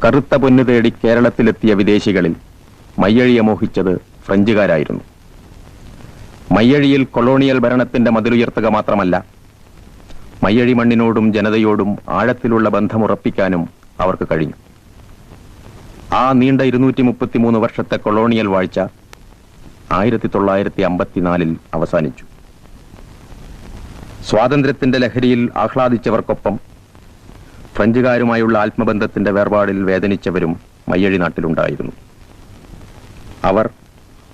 കറുത്ത പൊന്നു തേടി കേരളത്തിലെത്തിയ വിദേശികളിൽ മയ്യഴിയെ മോഹിച്ചത് ഫ്രഞ്ചുകാരായിരുന്നു. മയ്യഴിയിൽ കൊളോണിയൽ ഭരണത്തിന്റെ മതിലുയർത്തുക മാത്രമല്ല, മയ്യഴി മണ്ണിനോടും ജനതയോടും ആഴത്തിലുള്ള ബന്ധമുറപ്പിക്കാനും അവർക്ക് കഴിഞ്ഞു. ആ നീണ്ട 233 വർഷത്തെ കൊളോണിയൽ വാഴ്ച 1954 അവസാനിച്ചു. സ്വാതന്ത്ര്യത്തിന്റെ ലഹരിയിൽ ആഹ്ലാദിച്ചവർക്കൊപ്പം ഫ്രഞ്ചുകാരുമായുള്ള ആത്മബന്ധത്തിന്റെ വേർപാടിൽ വേദനിച്ചവരും മയ്യഴി നാട്ടിലുണ്ടായിരുന്നു. അവർ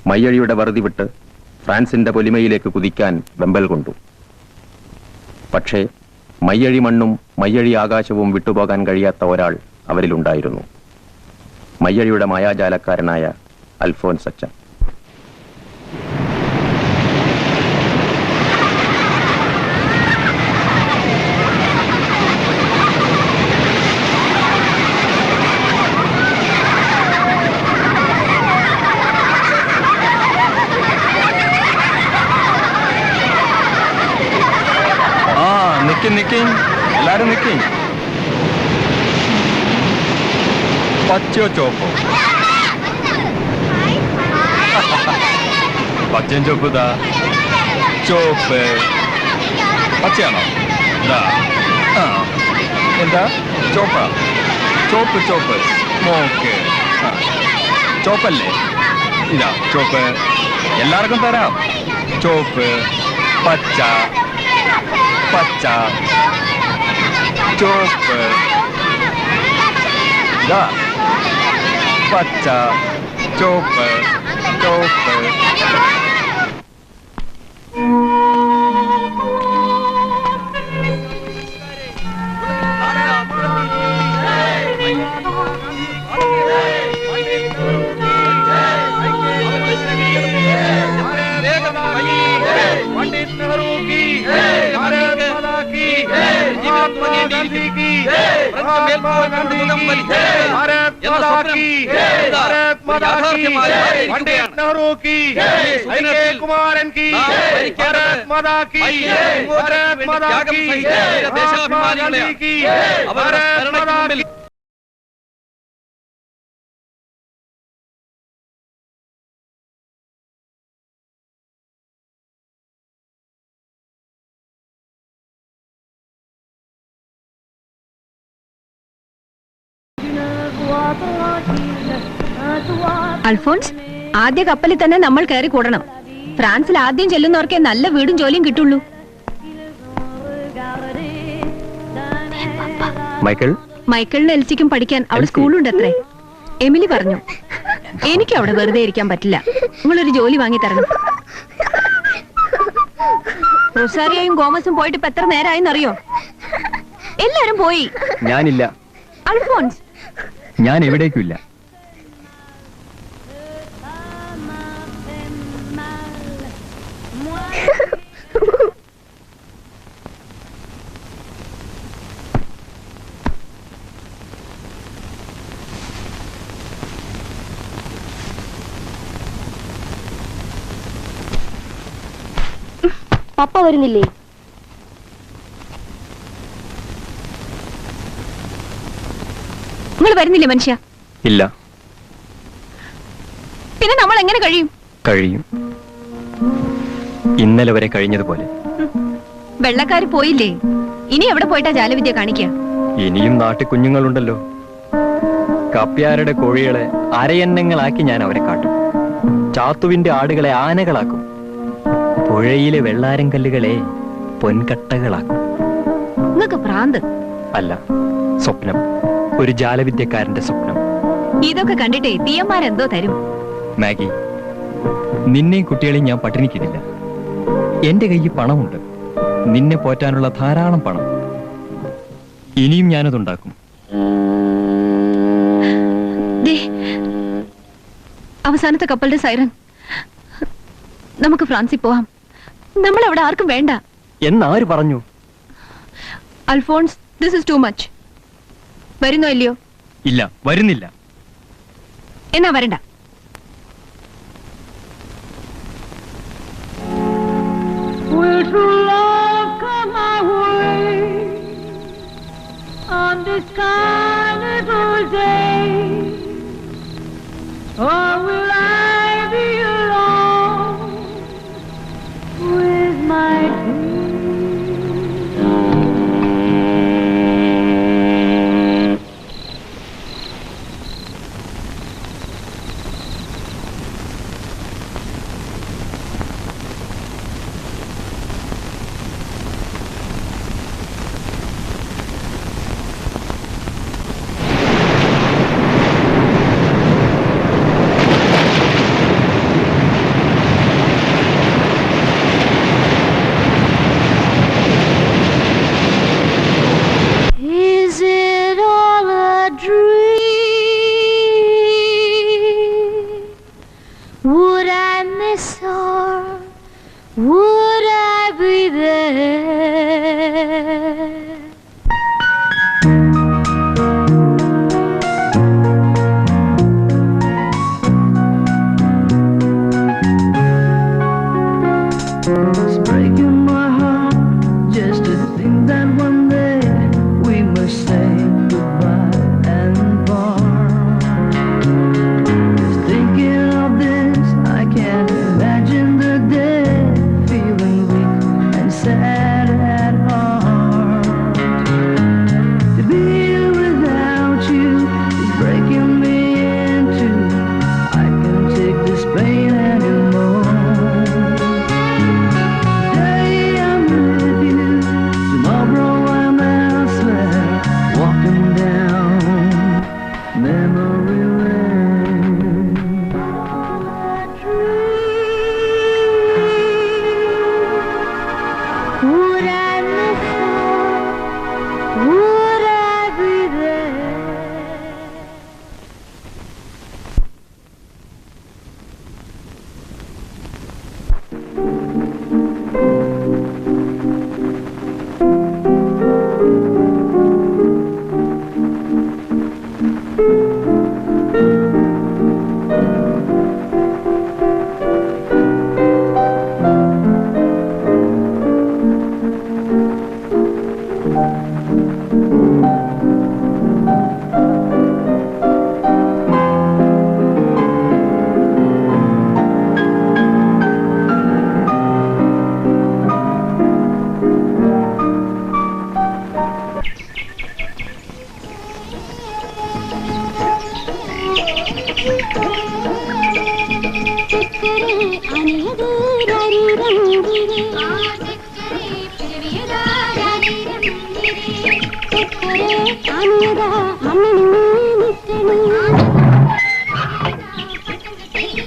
മയ്യഴിയുടെ വറുതി വിട്ട് ഫ്രാൻസിന്റെ പൊലിമയിലേക്ക് കുതിക്കാൻ വെമ്പൽ കൊണ്ടു. പക്ഷേ മയ്യഴി മണ്ണും മയ്യഴി ആകാശവും വിട്ടുപോകാൻ കഴിയാത്ത ഒരാൾ അവരിലുണ്ടായിരുന്നു. മയ്യഴിയുടെ മായാജാലക്കാരനായ അൽഫോൻസ് അച്ഛൻ. എല്ലാരും നിക്കി. പച്ചയോ ചോപ്പോ? പച്ചയും ചോപ്പുതാ. ചോപ്പ് പച്ചയാണോ? എന്താ ചോപ്പ? ചോപ്പ് ചോപ്പ് മോക്ക് ചോപ്പല്ലേ? ഇതാ ചോപ്പ്, എല്ലാവർക്കും തരാം. ചോപ്പ്, പച്ച, പച്ച, ചോപ്പ്, പച്ച, ചോപ്പ്, ചോപ്പ്. पंडित नेहरू की भारत माता की महात्मा गांधी की महात्मा गांधी की भारत माता की भारत माता की पंडित नेहरू की कुमारन की भारत माता की भारत माता की महात्मा गांधी की भारत माता की. അൽഫോൺസ്, ആദ്യ കപ്പലിൽ തന്നെ നമ്മൾ കയറി കൂടണം. ഫ്രാൻസിൽ ആദ്യം ചെല്ലുന്നവർക്കേ നല്ല വീടും ജോലിയും കിട്ടുള്ളൂ. മൈക്കിളിനും എൽസിക്കും പഠിക്കാൻ അവിടെ സ്കൂളുണ്ട് അത്രേ. എമിലി പറഞ്ഞു. എനിക്ക് അവിടെ വെറുതെ ഇരിക്കാൻ പറ്റില്ല, നിങ്ങളൊരു ജോലി വാങ്ങി തരണം. റൊസാരിയോയും ഗോമസും പോയിട്ട് ഇപ്പൊ എത്ര നേരമായിന്നറിയോ? എല്ലാരും പോയി. ഞാനില്ല. അൽഫോൺസ്, ഞാൻ എവിടേക്കുമില്ല. പപ്പ വരുന്നില്ലേ? നിങ്ങൾ വരുന്നില്ലേ മനുഷ്യ? ഇല്ല. പിന്നെ നമ്മൾ എങ്ങനെ കഴിയും? കഴിയും, ഇന്നലെ വരെ കഴിഞ്ഞതുപോലെ. വെള്ളക്കാര് പോയില്ലേ? ഇനി എവിടെ പോയിട്ടാ ജാലവിദ്യ കാണിക്കുക? ഇനിയും നാട്ടിൽ കുഞ്ഞുങ്ങളുണ്ടല്ലോ. കപ്പ്യാരുടെ കോഴികളെ അരയന്നങ്ങളാക്കി ഞാൻ അവരെ കാട്ടും. ചാത്തുവിന്റെ ആടുകളെ ആനകളാക്കും. പുഴയിലെ വെള്ളാരം കല്ലുകളെ പൊൻകട്ടകളാക്കും. നിങ്ങൾക്ക് ഭ്രാന്ത് അല്ല, സ്വപ്നം. ഒരു ജാലവിദ്യക്കാരന്റെ സ്വപ്നം. ഇതൊക്കെ കണ്ടിട്ടേ തീയന്മാരെന്തോ തരും. മാഗി, നിന്നെയും കുട്ടികളെയും ഞാൻ പട്ടിണിക്കിടില്ല. എന്റെ കയ്യിൽ പണമുണ്ട്, നിന്നെ പോറ്റാനുള്ള ധാരാളം പണം. ഇനിയും ഞാനതുണ്ടാക്കും. അവസാനത്തെ കപ്പലിന്റെ സൈറൻ. നമുക്ക് ഫ്രാൻസിൽ പോവാം. നമ്മൾ അവിടെ ആർക്കും വേണ്ട. എന്നാര് പറഞ്ഞു? Alphonse, this is too much. വരുന്നോ ഇല്ലയോ? ഇല്ല, വരുന്നില്ല. എന്നാ വരണ്ട. On this carnival day might be. Is it all a dream? Would I miss her? Would I be there? It's breaking my heart just to think that one day we must say goodbye and part. Just thinking of this, I can't imagine the day, feeling weak and sad at heart. To be without you is breaking me in two. I can't take this pain anymore. Today I'm with you, tomorrow I'm elsewhere, walking down memory lane. Would I miss her? Would I be there?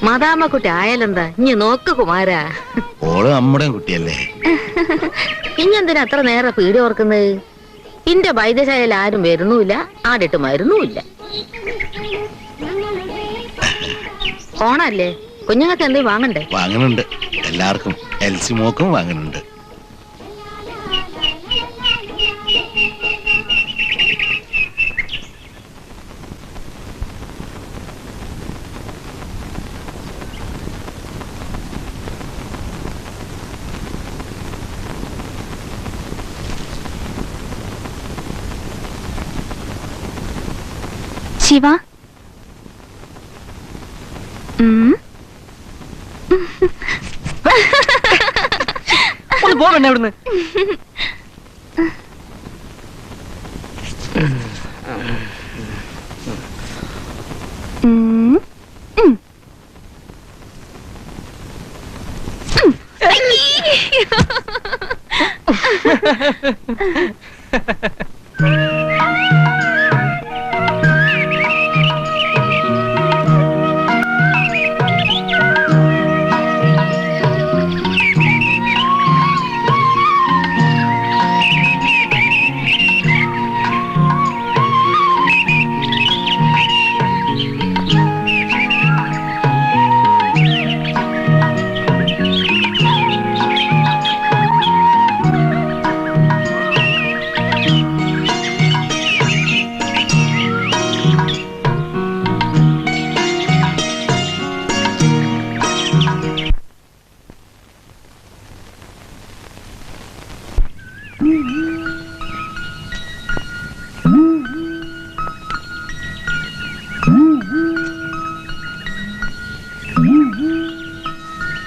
മദാമ്മക്കുട്ടി ആയാലെന്താ ഇനി നോക്ക് കുമാരാ. ഓള് നമ്മുടെ കുട്ടിയല്ലേ. ഇനി എന്തിനാ അത്ര നേരെ പീടി ഓർക്കുന്നത്? ഇന്റെ വൈദ്യശാലയിൽ ആരും വരുന്നുമില്ല, ആടിട്ട് മരുന്നുമില്ല. ഓണല്ലേ, കുഞ്ഞുങ്ങൾക്ക് എന്തെങ്കിലും വാങ്ങണ്ടേ? വാങ്ങുന്നുണ്ട്, എല്ലാവർക്കും. എൽസി മോക്കും വാങ്ങുന്നുണ്ട്. ശിവ, പോകണ്ടേ അവിടുന്ന്?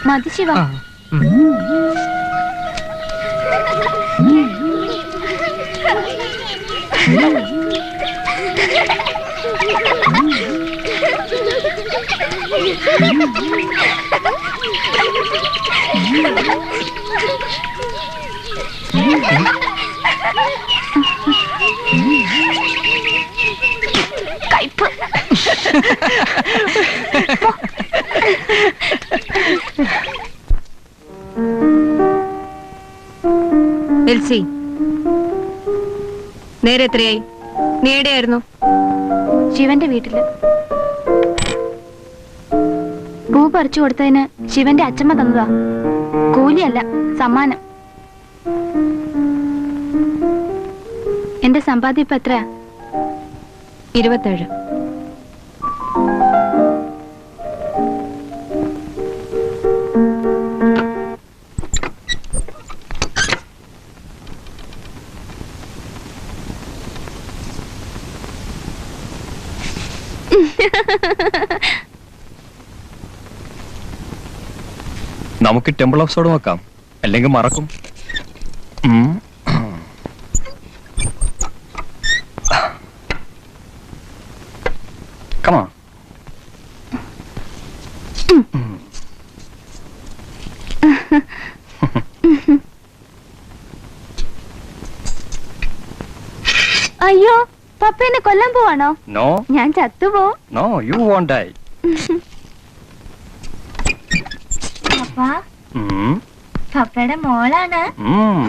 മതി ശിവ. കയ്പ്. എൽസി, നേരെ എത്രയായി? നീ എവിടെയായിരുന്നു? ശിവന്റെ വീട്ടില്. പൂ പറിച്ചു കൊടുത്തതിന് ശിവന്റെ അച്ഛമ്മ തന്നതാ. കൂലിയല്ല, സമ്മാനം. എന്റെ സമ്പാദ്യം ഇപ്പൊ എത്രയാ? 27. നമുക്ക് ടെമ്പിൾ ഓഫ് സോഡ് നോക്കാം, അല്ലെങ്കിൽ മറക്കും. Come on. അയ്യോ, പപ്പ എന്നെ കൊല്ലാൻ പോവാണോ? No, ഞാൻ ചത്തുപോ. no, you won't die. Papa, Mm. പപ്പയുടെ മോളാണ്. Mm.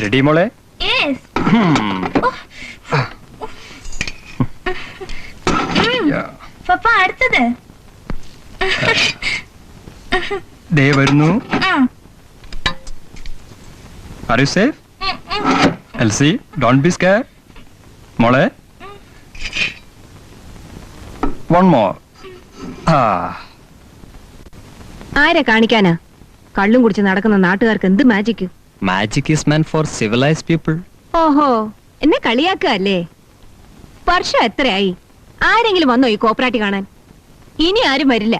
Ready, മോളെ? Yes. Yeah. പപ്പ, അടുത്തത്. ദേ വരുന്നു. Are you safe? Elsie, don't be scared. മോളെ? One more. ആരെ കാണിക്കാനാ? കള്ളും കുടിച്ച് നടക്കുന്ന നാട്ടുകാർക്ക് എന്ത് magic? Magic is meant for civilized people. ഓഹോ, എന്നെ കളിയാക്കല്ലേ? വർഷം എത്രയായി? ആരെങ്കിലും വന്നോ ഈ കോപ്പറാട്ടി കാണാൻ? ഇനി ആരും വരില്ല.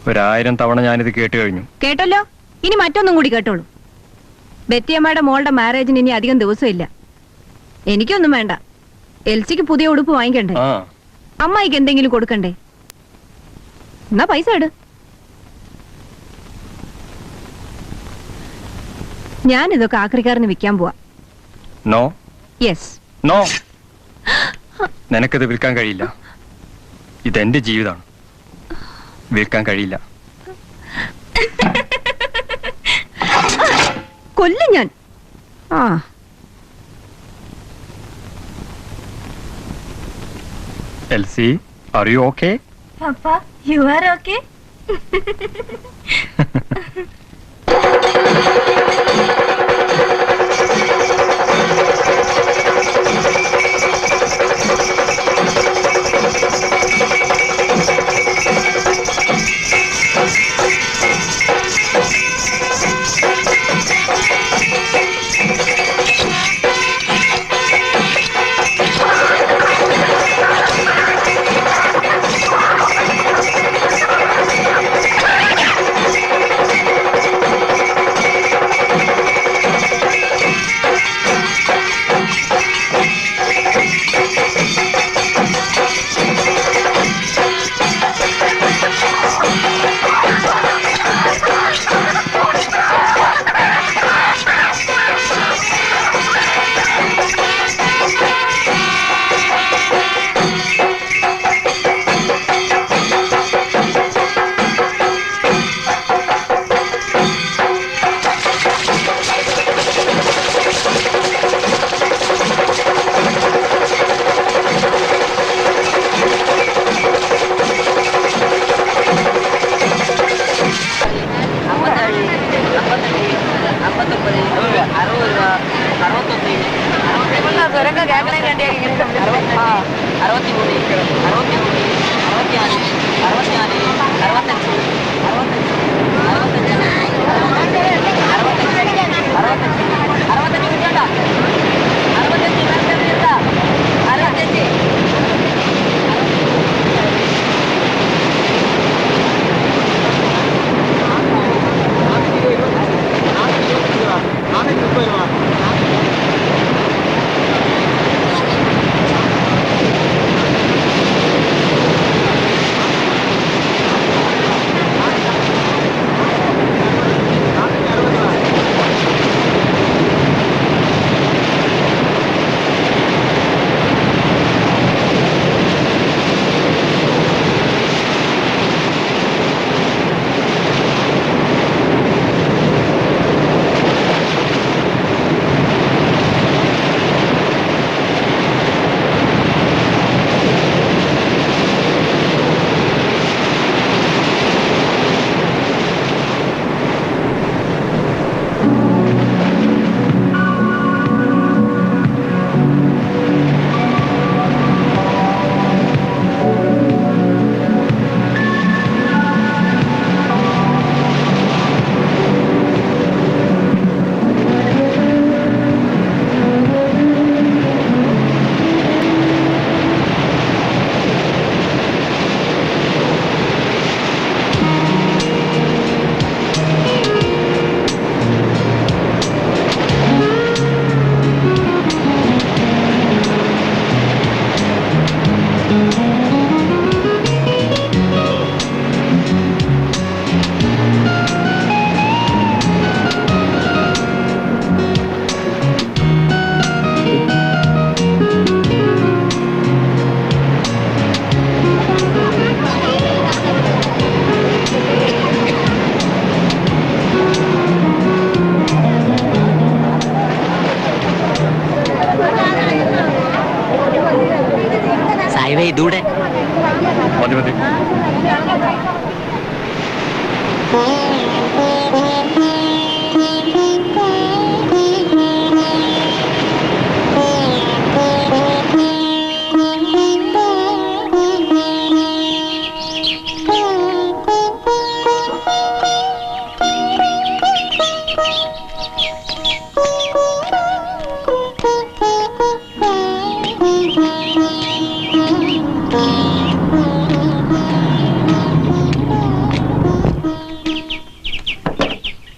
1000 തവണ ഞാനിത് കേട്ട് കഴിഞ്ഞു. കേട്ടല്ലോ, ഇനി മറ്റൊന്നും കൂടി കേട്ടോളൂ. ബെറ്റിയമ്മയുടെ മോളുടെ മാരേജിന് ഇനി അധികം ദിവസമില്ല. എനിക്കൊന്നും വേണ്ട. എൽസിക്ക് പുതിയ ഉടുപ്പ് വാങ്ങിക്കണ്ടേ? ആ, അമ്മായിക്ക് എന്തെങ്കിലും കൊടുക്കണ്ടേ? എന്നാ പൈസ ഇട്. ഞാനിതൊക്കെ ആക്രിക്കാരന് വിൽക്കാൻ പോവാ. No yes. നോ, നിനക്കിത് വിൽക്കാൻ കഴിയില്ല. ഇതെന്റെ ജീവിതമാണ്, വിൽക്കാൻ കഴിയില്ല. കൊല്ലും ഞാൻ. ആ, എൽസി, ആർ യു ഓക്കെ? പപ്പ, യു ആർ ഓക്കെ?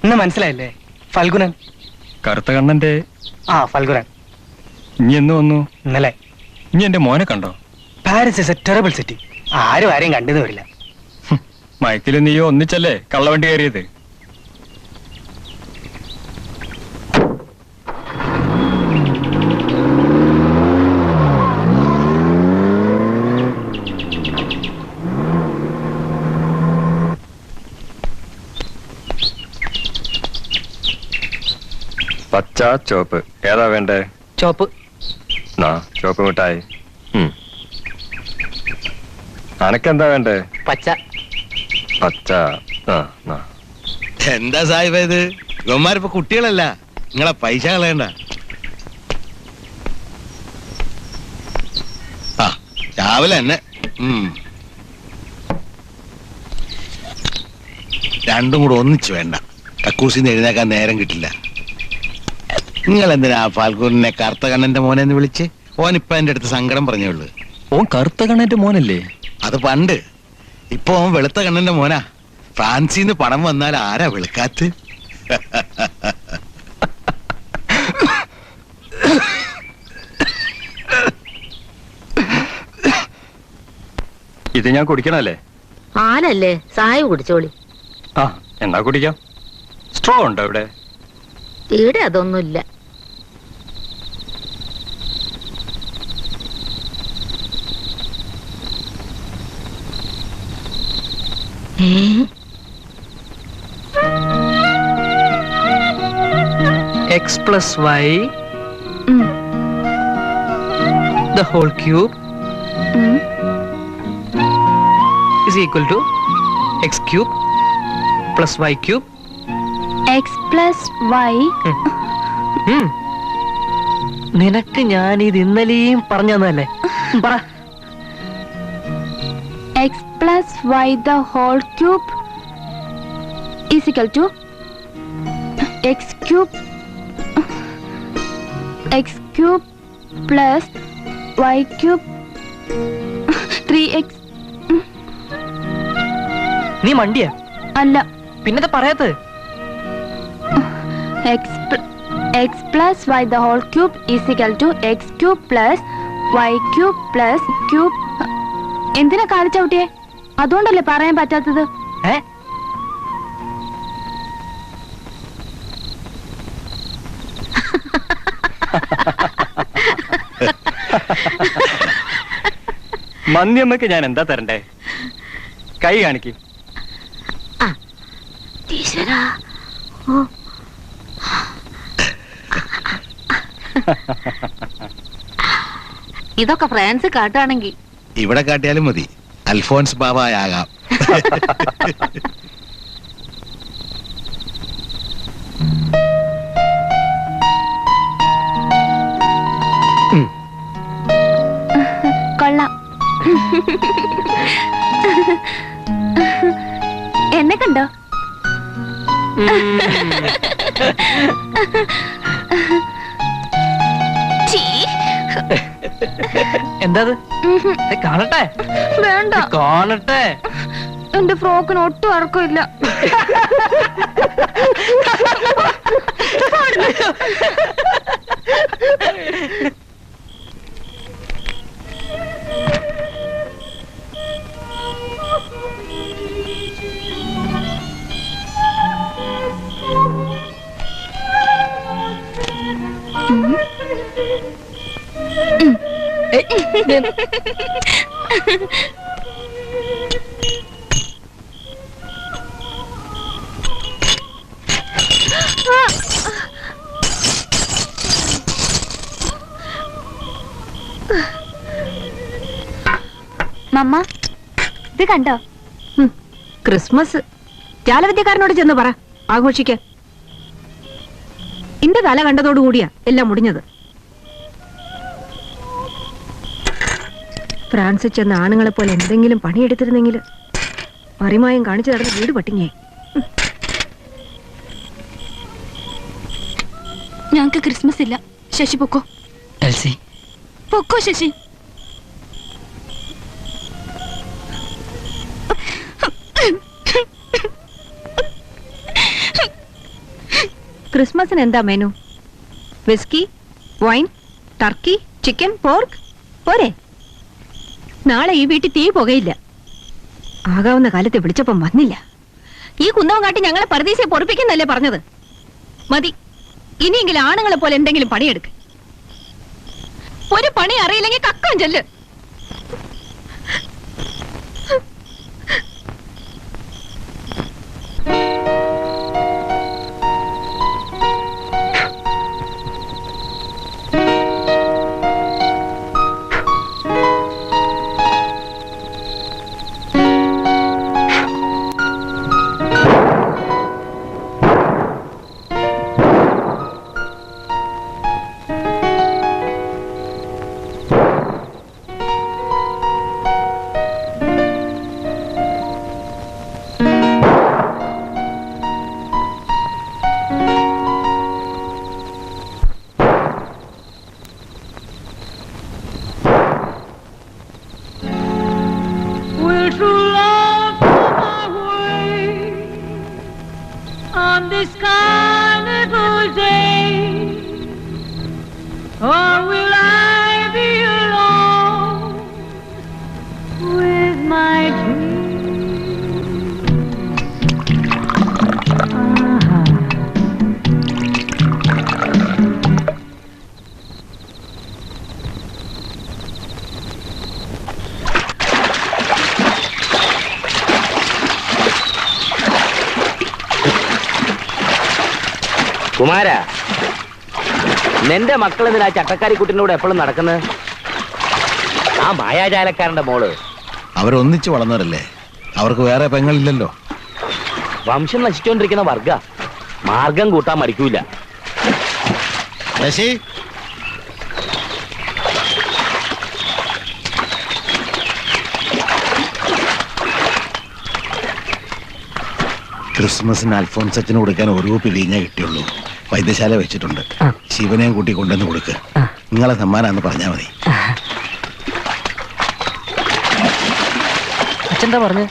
ഇന്ന് മനസ്സിലായില്ലേ? ഫൽഗുനൻ. കറുത്ത കണ്ണന്റെ ആ ഫൽഗുനൻ. ഇനി എന്ന് വന്നു? ഇന്നലെ. ഇനി എന്റെ മോനെ കണ്ടോ? Paris is A terrible city. ആരും ആരെയും കണ്ടെന്ന് വരില്ല. മയക്കിലും നീയോ ഒന്നിച്ചല്ലേ കള്ളവണ്ടി കയറിയത്? പച്ച ചോപ്പ് ഏതാ വേണ്ടേ? ചോപ്പ്. ചോപ്പ് മിഠായി. അനക്കെന്താ വേണ്ടേ? പച്ച. പച്ച. എന്താ സാഹിബ ഇത്? ഇവന്മാരിപ്പോ കുട്ടികളല്ല, നിങ്ങളെ പൈസ കളയണ്ട. ആ രാവിലെ തന്നെ രണ്ടും കൂടെ ഒന്നിച്ചു വേണ്ട. കക്കൂസിന്ന് എഴുന്നേക്കാൻ നേരം കിട്ടില്ല. നിങ്ങൾ എന്തിനാ ഫാൽഗുനെ കറുത്ത കണ്ണന്റെ മോനെ എന്ന് വിളിച്ച്? ഓനിപ്പ എന്റെ അടുത്ത് സങ്കടം പറഞ്ഞേ ഉള്ളു. ഓൻ കറുത്ത കണ്ണന്റെ മോനല്ലേ? അത് പണ്ട്. ഇപ്പൊ ഓൻ വെളുത്ത കണ്ണന്റെ മോനാ. ഫ്രാൻസിന്ന് പണം വന്നാൽ ആരാ വെളുക്കാത്ത്? ഇത് ഞാൻ കുടിക്കണല്ലേ? ആനല്ലേ, ചായ കുടിച്ചോളി. ആ എന്നാ കുടിക്കാം. സ്ട്രോ ഉണ്ടോ ഇവിടെ? ഈടെ അതൊന്നുമില്ല. X plus y the whole cube is equal to x cube plus y cube. X plus y. നിനക്ക് ഞാൻ ഇത് ഇന്നലെയും പറഞ്ഞു തന്നല്ലേ? പറ. X plus y the whole cube is equal to x cube plus y cube 3x. നീ മണ്ടിയ അല്ല, പിന്നത്തെ പറയാത്തത്? x plus y the whole cube is equal to x cube plus y cube plus cube. എന്തിനാ കാണിച്ചവിട്ടിയെ? അതുകൊണ്ടല്ലേ പറയാൻ പറ്റാത്തത്. മന്തിയമ്മക്ക് ഞാൻ എന്താ തരണ്ടേ? കൈ കാണിക്കും. ഇതൊക്കെ ഫ്രാൻസ് കാട്ടാണെങ്കി ഇവിടെ കാട്ടിയാലും മതി. അൽഫോൻസ് ബാബായാകാം. കൊള്ളാം. എന്നെ കണ്ടോ? എന്താ കാണട്ടെ? വേണ്ട, കാണട്ടെ. എന്റെ ഫ്രോക്കിന് ഒട്ടും ഇറക്കമില്ല. മമ്മ, ഇത് കണ്ടോ? ക്രിസ്മസ് ജാലവിദ്യക്കാരനോട് ചെന്ന് പറ ആഘോഷിക്കാൻ. എന്റെ തല കണ്ടതോടുകൂടിയാ എല്ലാം മുടിഞ്ഞത്. ഫ്രാൻസിൽ ചെന്ന ആണുങ്ങളെ പോലെ എന്തെങ്കിലും പണിയെടുത്തിരുന്നെങ്കിൽ മറിമായം കാണിച്ചു നടന്ന വീട് പട്ടിങ്ങയായി. ഞങ്ങക്ക് ക്രിസ്മസ് ഇല്ല. ശശി പൊക്കോ. എൽസി പൊക്കോ ശശി. ക്രിസ്മസിന് എന്താ menu? Whisky, wine, Turkey, chicken, pork പോരെ? നാളെ ഈ വീട്ടിൽ തീ പുകയില്ല. ആകാവുന്ന കാലത്ത് വിളിച്ചപ്പം വന്നില്ല. ഈ കുന്നവൻ കാട്ടി ഞങ്ങളെ പരദീസയെ പൊറപ്പിക്കുന്നല്ലേ പറഞ്ഞത്? മതി, ഇനിയെങ്കിലും ആണുങ്ങളെ പോലെ എന്തെങ്കിലും പണിയെടുക്ക. ഒരു പണി അറിയില്ലെങ്കിൽ കക്കാൻ ചെല്ല്. കുമാര, നിന്റെ മക്കളെന്തിനാ ചട്ടക്കാരി കുട്ടിനോട് എപ്പോഴും നടക്കുന്നത്? ആ മായാജാലക്കാരന്റെ മോള്. അവരൊന്നിച്ച് വളർന്നവരല്ലേ, അവർക്ക് വേറെ പെങ്ങളില്ലല്ലോ. വംശം നശിച്ചുകൊണ്ടിരിക്കുന്ന വർഗ മാർഗം കൂട്ടാൻ മടിക്കൂല. ശശി, ക്രിസ്മസിന് അൽഫോൻസച്ചന് കൊടുക്കാൻ ഒരു പിരിഞ്ഞേ കിട്ടിയുള്ളൂ. വൈദ്യശാല വെച്ചിട്ടുണ്ട്. ശിവനെയും കൂട്ടി കൊണ്ടുവന്ന് കൊടുക്ക്. നിങ്ങളെ സമ്മാനാന്ന് പറഞ്ഞാ മതി. അച്ഛന്താ പറഞ്ഞു?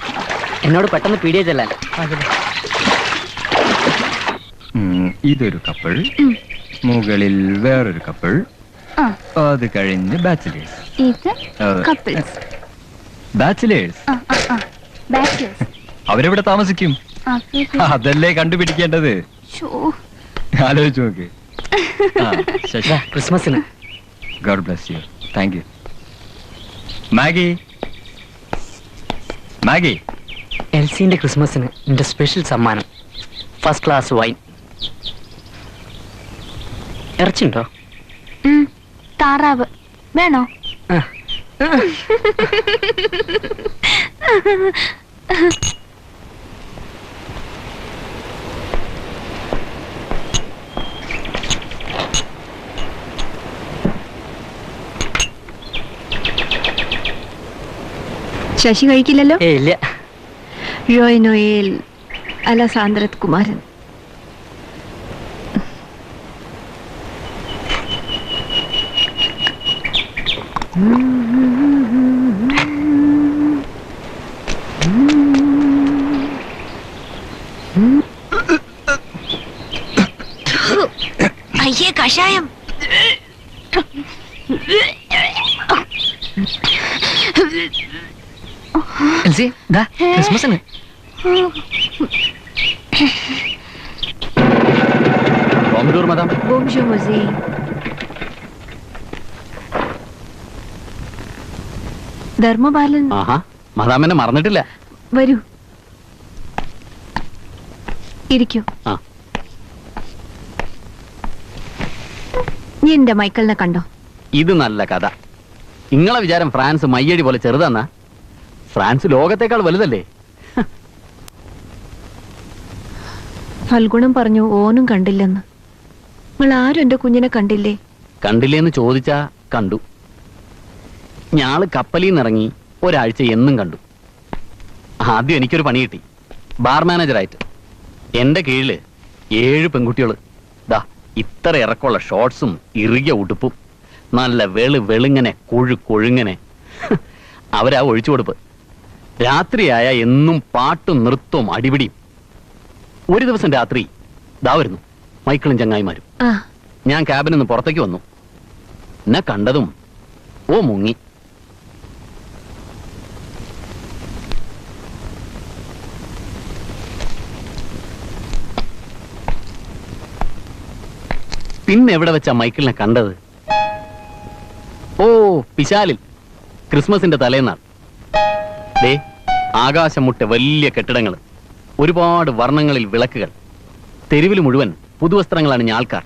എന്നോട് പെട്ടെന്ന് പീഡിയ ചെല്ലാൻ. ഇതൊരു കപ്പിൾ, മുകളിൽ വേറൊരു കപ്പിൾ, അത് കഴിഞ്ഞ് ബാച്ചിലേഴ്സ്. ബാച്ചിലേഴ്സ് അവരെവിടെ താമസിക്കും? അതല്ലേ കണ്ടുപിടിക്കേണ്ടത്. ആലോചിച്ചു നോക്ക്. ക്രിസ്മസിന്. God bless you. Thank you. Maggie, Maggie. എൽസിന്റെ ക്രിസ്മസിന് എന്റെ സ്പെഷ്യൽ സമ്മാനം ഫസ്റ്റ് ക്ലാസ് വൈൻ. ഇറച്ചിണ്ടോ? താറാവ് വേണോ? ശശി കഴിക്കില്ലല്ലോ? ഇല്ല. ജോയ് നോയേൽ അല സാന്ദ്രത് കുമാരൻ. അയ്യേ, കഷായം. എൽസി, ദാ ക്രിസ്മസിന്. ബോംജൂർ മദാം. ബോംജൂർ മുസേ. ധർമ്മപാലൻ. ആഹാ, മദാം എന്നെ മറന്നിട്ടില്ല. വരൂ, ഇരിക്കൂ. നീ എന്റെ മൈക്കിളിനെ കണ്ടോ? ഇത് നല്ല കഥ. നിങ്ങളെ വിചാരം ഫ്രാൻസ് മയ്യടി പോലെ ചെറുതാന്നാ? ഫ്രാൻസ് ലോകത്തേക്കാൾ വലുതല്ലേ? ഫൽഗുണം പറഞ്ഞു ഓനും കണ്ടില്ലെന്ന്. നിങ്ങൾ ആരും എന്റെ കുഞ്ഞിനെ കണ്ടില്ലേ? കണ്ടില്ലേന്ന് ചോദിച്ചാ കണ്ടു. ഞാള് കപ്പലിൽ നിന്നിറങ്ങി ഒരാഴ്ച എന്നും കണ്ടു. ആദ്യം എനിക്കൊരു പണി കിട്ടി, ബാർ മാനേജറായിട്ട്. എന്റെ കീഴില് 7 പെൺകുട്ടികള്. ദാ ഇത്ര ഇറക്കമുള്ള ഷോർട്സും ഇറുകിയ ഉടുപ്പും, നല്ല വെളുങ്ങനെ കൊഴുങ്ങനെ. അവരാ ഒഴിച്ചു കൊടുപ്പ്. രാത്രിയായ എന്നും പാട്ടും നൃത്തവും അടിപിടിയും. ഒരു ദിവസം രാത്രി ദാ വരുന്നു മൈക്കിളും ചങ്ങായിമാരും. ഞാൻ ക്യാബിൽ നിന്ന് പുറത്തേക്ക് വന്നു. എന്നെ കണ്ടതും ഓ മുങ്ങി. പിന്നെ എവിടെ വെച്ചാ മൈക്കിളിനെ കണ്ടത്? ഓ, പിശാലിൽ, ക്രിസ്മസിന്റെ തലേന്നാൾ. ദേ ആകാശം മുട്ടെ വലിയ കെട്ടിടങ്ങൾ, ഒരുപാട് വർണ്ണങ്ങളിൽ വിളക്കുകൾ, തെരുവിൽ മുഴുവൻ പുതുവസ്ത്രങ്ങളാണ് ആൾക്കാർ.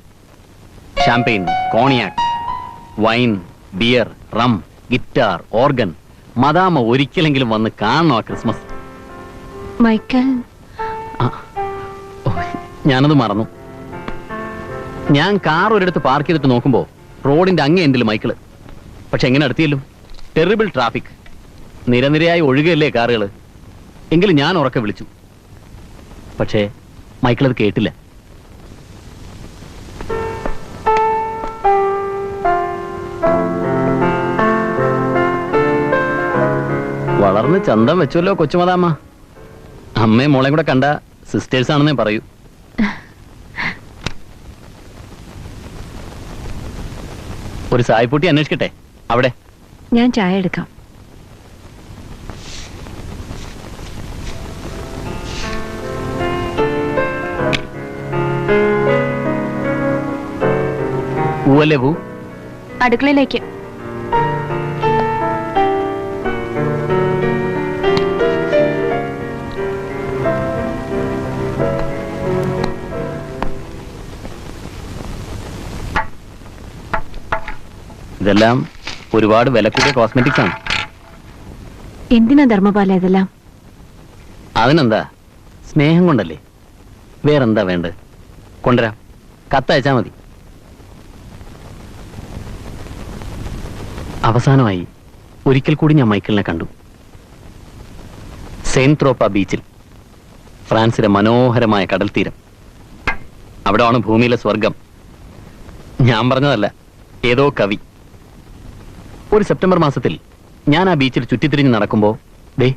Champagne, cognac, wine, beer, rum, guitar, organ. മദാമ ഒരിക്കലെങ്കിലും വന്ന് കാണണോ ആ ക്രിസ്മസ്? മൈക്കൽ, ഞാനത് മറന്നു. ഞാൻ കാർ ഒരിടത്ത് പാർക്ക് ചെയ്തിട്ട് നോക്കുമ്പോ റോഡിന്റെ അങ്ങേ എൻഡിൽ മൈക്കിള്. പക്ഷെ എങ്ങനെ അടുത്തിയല്ലോ? ടെറിബിൾ ട്രാഫിക്, നിരനിരയായി ഒഴുകയല്ലേ കാറുകള്. എങ്കിലും ഞാൻ ഉറക്കെ വിളിച്ചു. പക്ഷേ മൈക്കിളത് കേട്ടില്ല. വളർന്ന് ചന്തം വെച്ചല്ലോ കൊച്ചുമതാമ്മ. അമ്മയും മോളെയും കൂടെ കണ്ട സിസ്റ്റേഴ്സ് ആണെന്നേ പറയൂ. ഒരു സായിപ്പൂട്ടി അന്വേഷിക്കട്ടെ അവിടെ? ഞാൻ ചായ എടുക്കാം. പൂവല്ലേ പൂ? അടുക്കളയിലേക്ക്. ഇതെല്ലാം ഒരുപാട് വില കൂടിയ കോസ്മെറ്റിക്സ് ആണ്. എന്തിനാ ധർമ്മപാല ഇതെല്ലാം? അതിനെന്താ, സ്നേഹം കൊണ്ടല്ലേ. വേറെന്താ വേണ്ട? കൊണ്ടുവരാം, കത്തയച്ചാ മതി. അവസാനമായി ഒരിക്കൽ കൂടി ഞാൻ മൈക്കിളിനെ കണ്ടു. സെയിന്റ് ത്രോപ്പ ബീച്ചിൽ, ഫ്രാൻസിലെ മനോഹരമായ കടൽ തീരം. അവിടെയാണ് ഭൂമിയിലെ സ്വർഗം. ഞാൻ പറഞ്ഞതല്ല, ഏതോ കവി. ഒരു സെപ്റ്റംബർ മാസത്തിൽ ഞാൻ ആ ബീച്ചിൽ ചുറ്റിത്തിരിഞ്ഞ് നടക്കുമ്പോ ദേ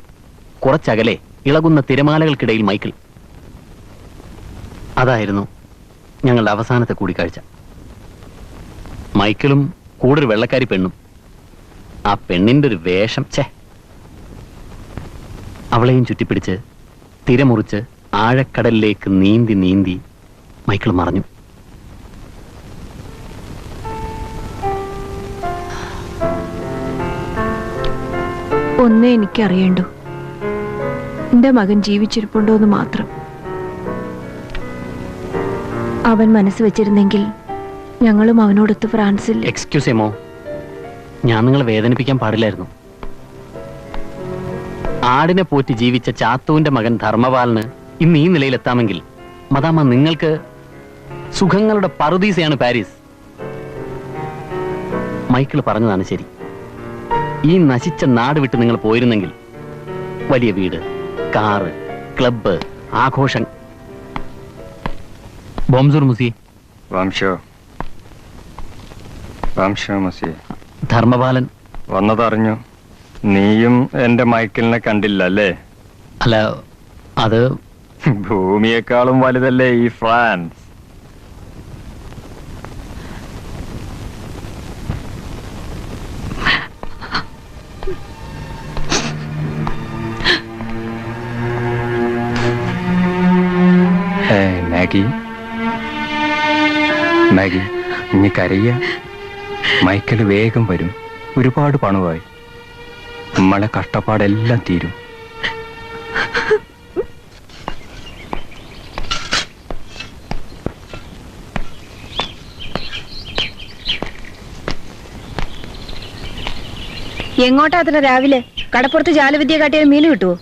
കുറച്ചകലെ ഇളകുന്ന തിരമാലകൾക്കിടയിൽ മൈക്കിൾ. അതായിരുന്നു ഞങ്ങളുടെ അവസാനത്തെ കൂടിക്കാഴ്ച. മൈക്കിളും കൂടെ ഒരു വെള്ളക്കാരി പെണ്ണും. ആ പെണ്ണിന്റെ ഒരു വേഷം, ഛേ! അവളെയും ചുറ്റിപ്പിടിച്ച് തിരമുറിച്ച് ആഴക്കടലിലേക്ക് നീന്തി നീന്തി മൈക്കിൾ മറഞ്ഞു. ഒന്നേ എനിക്കറിയണ്ടു, എന്റെ മകൻ ജീവിച്ചിരിപ്പുണ്ടോ എന്ന് മാത്രം. അവൻ മനസ്സ് വെച്ചിരുന്നെങ്കിൽ ഞങ്ങളും അവനോടൊത്ത് ഫ്രാൻസിൽ. എക്സ്ക്യൂസ് മോ, ഞാൻ നിങ്ങളെ വേദനിപ്പിക്കാൻ പാടില്ലായിരുന്നു. ആടിനെ പോറ്റി ജീവിച്ച ചാത്തുവിന്റെ മകൻ ധർമ്മപാലന് ഇന്ന് ഈ നിലയിലെത്താമെങ്കിൽ മദാമ നിങ്ങൾക്ക് സുഖങ്ങളുടെ പറുദീസയാണ് പാരീസ്. മൈക്കിൾ പറഞ്ഞതാണ് ശരി. ഈ നശിച്ച നാട് വിട്ട് നിങ്ങൾ പോയിരുന്നെങ്കിൽ വലിയ വീട്, കാറ്, ക്ലബ്ബ്, ആഘോഷം. ബോംസൂർ മുസി, ധർമ്മപാലൻ വന്നതറിഞ്ഞു. നീയും എന്റെ മൈക്കിളിനെ കണ്ടില്ല അല്ലേ? അല്ല, അത് ഭൂമിയെക്കാളും വലുതല്ലേ ഈ ഫ്രാൻസ്? മാഗി, ഇനി കരയ. മൈക്കിൾ വേഗം വരും. ഒരുപാട് പണമായി. നമ്മളെ കഷ്ടപ്പാടെല്ലാം തീരും. എങ്ങോട്ടാ അത്ര രാവിലെ? കടപ്പുറത്ത് ജാലവിദ്യ കാട്ടിയാൽ മീൻ കിട്ടുവോ?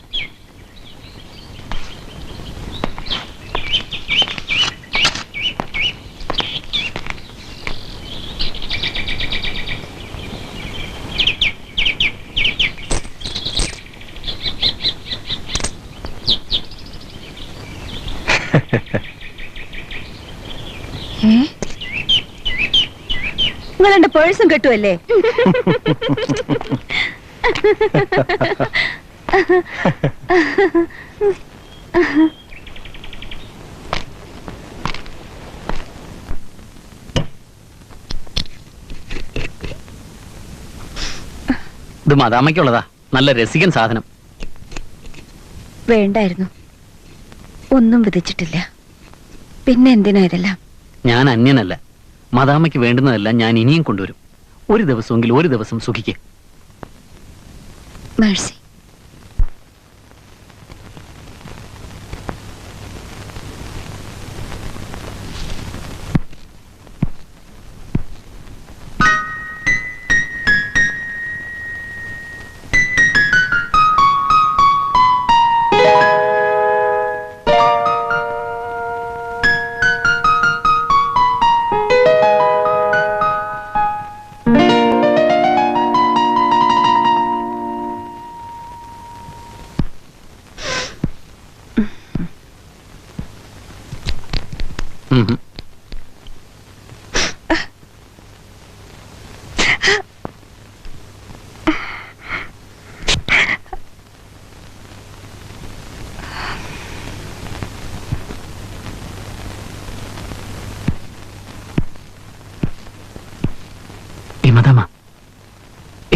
നിങ്ങൾ എന്റെ പേഴ്സും കെട്ടുമല്ലേ? ഇത് മദാമ്മയ്ക്കുള്ളതാ, നല്ല രസികൻ സാധനം. വേണ്ടായിരുന്നു, ഒന്നും വിധിച്ചിട്ടില്ല. പിന്നെ എന്തിനാ ഇതെല്ലാം? ഞാൻ അന്യനല്ല. മദാമ്മയ്ക്ക് വേണ്ടുന്നതെല്ലാം ഞാൻ ഇനിയും കൊണ്ടുവരും. ഒരു ദിവസമെങ്കിൽ ഒരു ദിവസം സുഖിക്ക്. മേഴ്സി.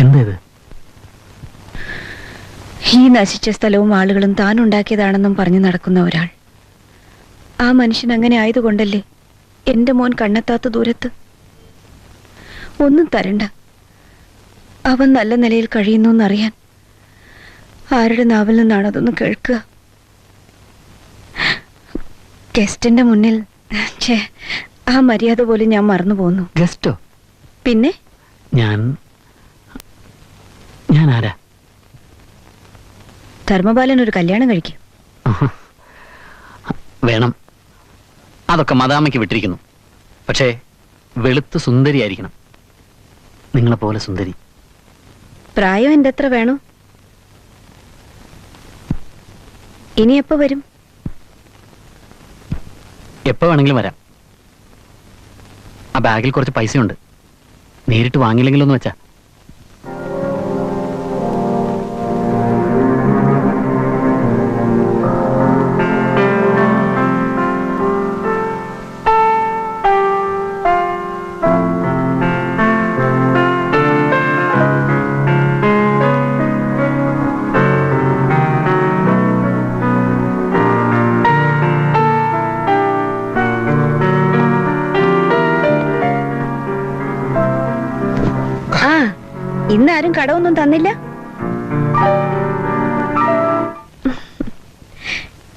എന്തത്? ഈ നശിച്ച സ്ഥലവും ആളുകളും താൻ ഉണ്ടാക്കിയതാണെന്നും പറഞ്ഞു നടക്കുന്ന ഒരാൾ. ആ മനുഷ്യൻ അങ്ങനെ ആയതുകൊണ്ടല്ലേ എന്റെ മോൻ കണ്ണെത്താത്ത ദൂരത്ത്. ഒന്നും തരണ്ട, അവൻ നല്ല നിലയിൽ കഴിയുന്നു എന്നറിയാൻ ആരുടെ നാവിൽ നിന്നാണ് അതൊന്ന് കേൾക്കുക? ഗസ്റ്റിന്റെ മുന്നിൽ ആ മര്യാദ പോലും ഞാൻ മറന്നു പോന്നു. ഗസ്റ്റോ? പിന്നെ ഞാൻ ആരാ? ധർമ്മപാലൻ ഒരു കല്യാണം കഴിക്കും. വേണം. അതൊക്കെ മദാമ്മയ്ക്ക് വിട്ടിരിക്കുന്നു. പക്ഷേ വെളുത്ത് സുന്ദരിയായിരിക്കണം, നിങ്ങളെ പോലെ സുന്ദരി. പ്രായം എന്റെ എത്ര വേണോ? ഇനി എപ്പോ വരും? എപ്പോ വേണമെങ്കിലും വരാം. ആ ബാഗിൽ കുറച്ച് പൈസയുണ്ട്, നേരിട്ട് വാങ്ങിയില്ലെങ്കിലൊന്ന് വെച്ചാ. ഇന്നാരും കടമൊന്നും തന്നില്ല.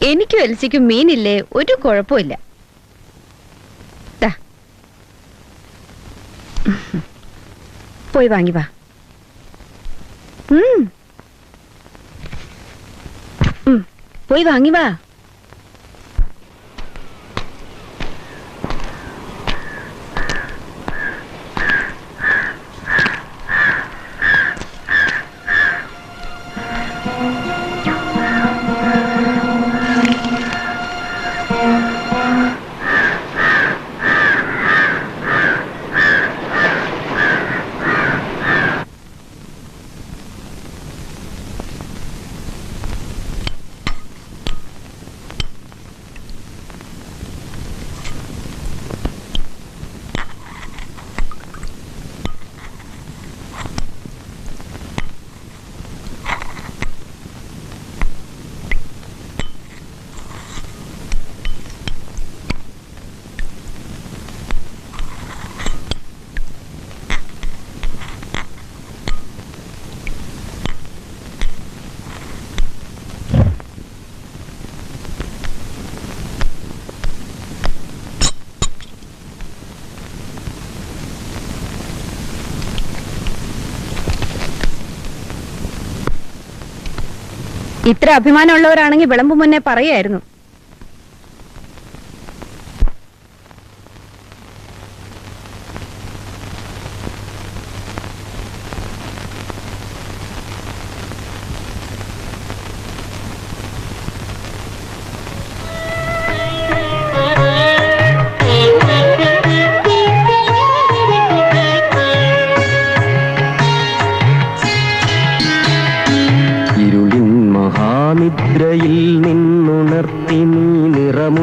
എനിക്കും എൽസിക്കും മീനില്ലേ, ഒരു കുഴപ്പമില്ല. പോയി വാങ്ങി വാ. പോയി വാങ്ങി വാ. ഇത്ര അഭിമാനമുള്ളവരാണെങ്കിൽ വിളമ്പ് മുന്നേ പറയായിരുന്നു.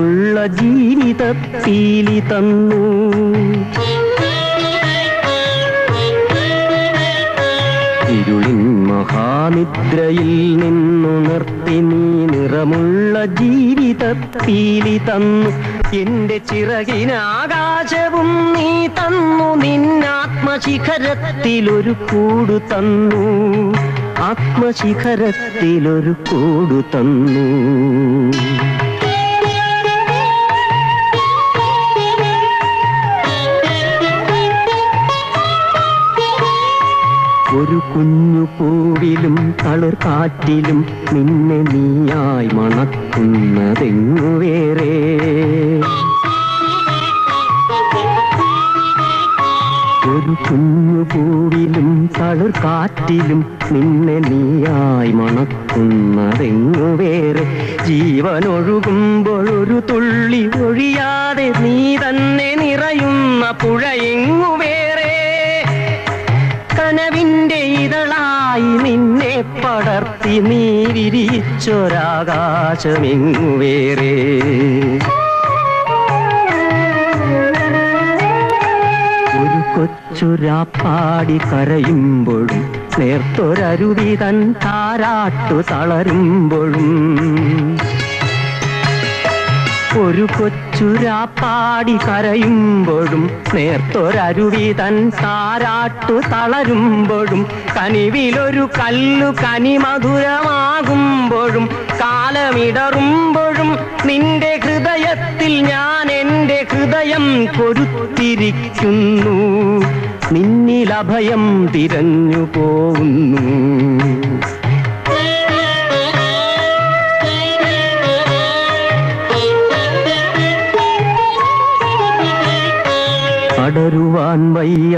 നിറമുള്ള ജീവിതത്തീലി തന്നു. ഇരുളിൻ മഹാനിദ്രയിൽ നിന്നുണർത്തി നീ നിറമുള്ള ജീവിതത്തീലി തന്നു. എന്റെ ചിറകിനാകാശവും നീ തന്നു, നിന്നാത്മശിഖരത്തിലൊരു കൂടു തന്നു, ആത്മശിഖരത്തിലൊരു കൂടു തന്നു. ഒരു കുഞ്ഞു പൂവിലും തളിർ കാറ്റിലും നിന്നെ നീയായി മണക്കുന്നതെങ്ങു വേറെ. ഒരു കുഞ്ഞു പൂവിലും തളിർ കാറ്റിലും നിന്നെ നീയായി മണക്കുന്നതെങ്ങു വേറെ. ജീവനൊഴുകുമ്പോഴൊരു തുള്ളി ഒഴിയാതെ നീ തന്നെ നിറയുന്ന പുഴയെങ്ങു വേറെ. കനവിന്റെ ഇതളായി നിന്നെ പടർത്തി നീ വിരിച്ചൊരാകാശമെങ്ങു വേറെ. ഒരു കൊച്ചുരാപ്പാടി കരയുമ്പോഴും നേർത്തൊരരുവി തൻ താരാട്ടു തളരുമ്പോഴും, ഒരു കൊച്ചുരാപ്പാടി കരയുമ്പോഴും നേർത്തൊരരുവി തൻ താരാട്ടു തളരുമ്പോഴും, കനിവിലൊരു കല്ലു കനിമധുരമാകുമ്പോഴും, കാലമിടറുമ്പോഴും നിന്റെ ഹൃദയത്തിൽ ഞാൻ എന്റെ ഹൃദയം കൊരുത്തിരിക്കുന്നു. നിന്നിലഭയം തിരഞ്ഞു പോകുന്നു. അടരുവാൻ വയ്യ,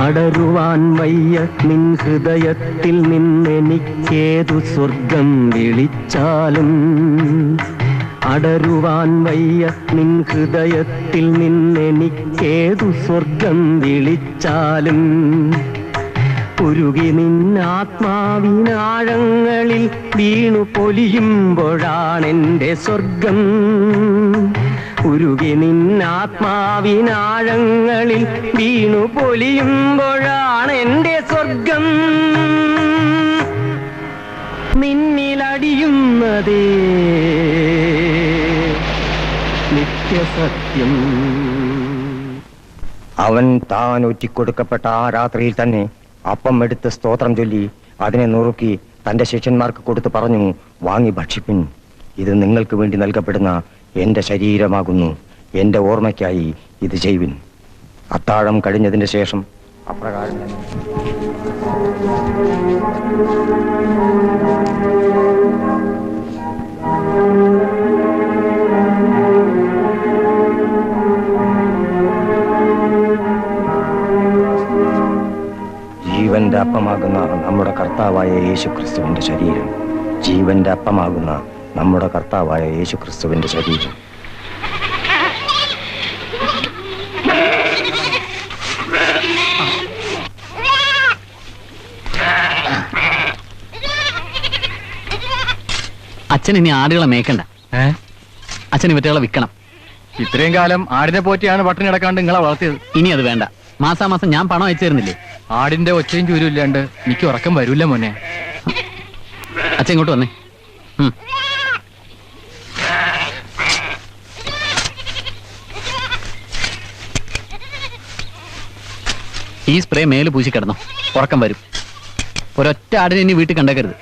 അടരുവാൻ വയ്യ നിൻ ഹൃദയത്തിൽ നിന്നെനിക്കേതു സ്വർഗം വിളിച്ചാലും. അടരുവാൻ വയ്യ നിൻ ഹൃദയത്തിൽ നിന്നെനിക്കേതു സ്വർഗം വിളിച്ചാലും. ഉരുകി നിന്നാത്മാവിനാഴങ്ങളിൽ വീണു പൊലിയുമ്പോഴാണെന്റെ സ്വർഗം. ഉരുകി നിന്നാത്മാവിനാഴങ്ങളിൽ വീണു പൊലിയുമ്പോഴാണെന്റെ സ്വർഗം. നിന്നിലടിയുന്നതേ നിത്യസത്യം. അവൻ താൻ ഒറ്റിക്കൊടുക്കപ്പെട്ട ആ രാത്രിയിൽ തന്നെ അപ്പം എടുത്ത് സ്തോത്രം ചൊല്ലി അതിനെ നുറുക്കി തന്റെ ശിഷ്യന്മാർക്ക് കൊടുത്ത് പറഞ്ഞു, വാങ്ങി ഭക്ഷിപ്പിൻ, ഇത് നിങ്ങൾക്ക് വേണ്ടി നൽകപ്പെടുന്ന എന്റെ ശരീരമാകുന്നു, എന്റെ ഓർമ്മയ്ക്കായി ഇത് ചെയ്യുവിൻ. അത്താഴം കഴിഞ്ഞതിന് ശേഷം അപ്രകാരം ജീവന്റെ അപ്പമാകുന്ന നമ്മുടെ കർത്താവായ യേശുക്രിസ്തുവിന്റെ ശരീരം, ജീവന്റെ അപ്പമാകുന്ന നമ്മുടെ കർത്താവായ യേശുക്രിസ്തുവിന്റെ ശരീരം. അച്ഛൻ ഇനി ആടുകളെ മേക്കണ്ട, അച്ഛൻ ഇവറ്റകളെ വിൽക്കണം. ഇത്രയും കാലം ആടിനെ പോറ്റിയാണ് പട്ടിണി കിടക്കാണ്ട് നിങ്ങളെ വളർത്തിയത്. ഇനി അത് വേണ്ട. മാസാമാസം ഞാൻ പണം അയച്ചു തരുന്നില്ലേ? ആടിന്റെ ഒച്ചയും ചൂരും ഇല്ലാണ്ട് എനിക്ക് ഉറക്കം വരൂല്ല മോനെ. അച്ഛൻ ഇങ്ങോട്ട് വന്നേ. ഈ സ്പ്രേ മേല് പൂശി കിടന്നോ, ഉറക്കം വരും. ഒരൊറ്റ ആടിനെ ഇനി വീട്ടിൽ കണ്ടേക്കരുത്.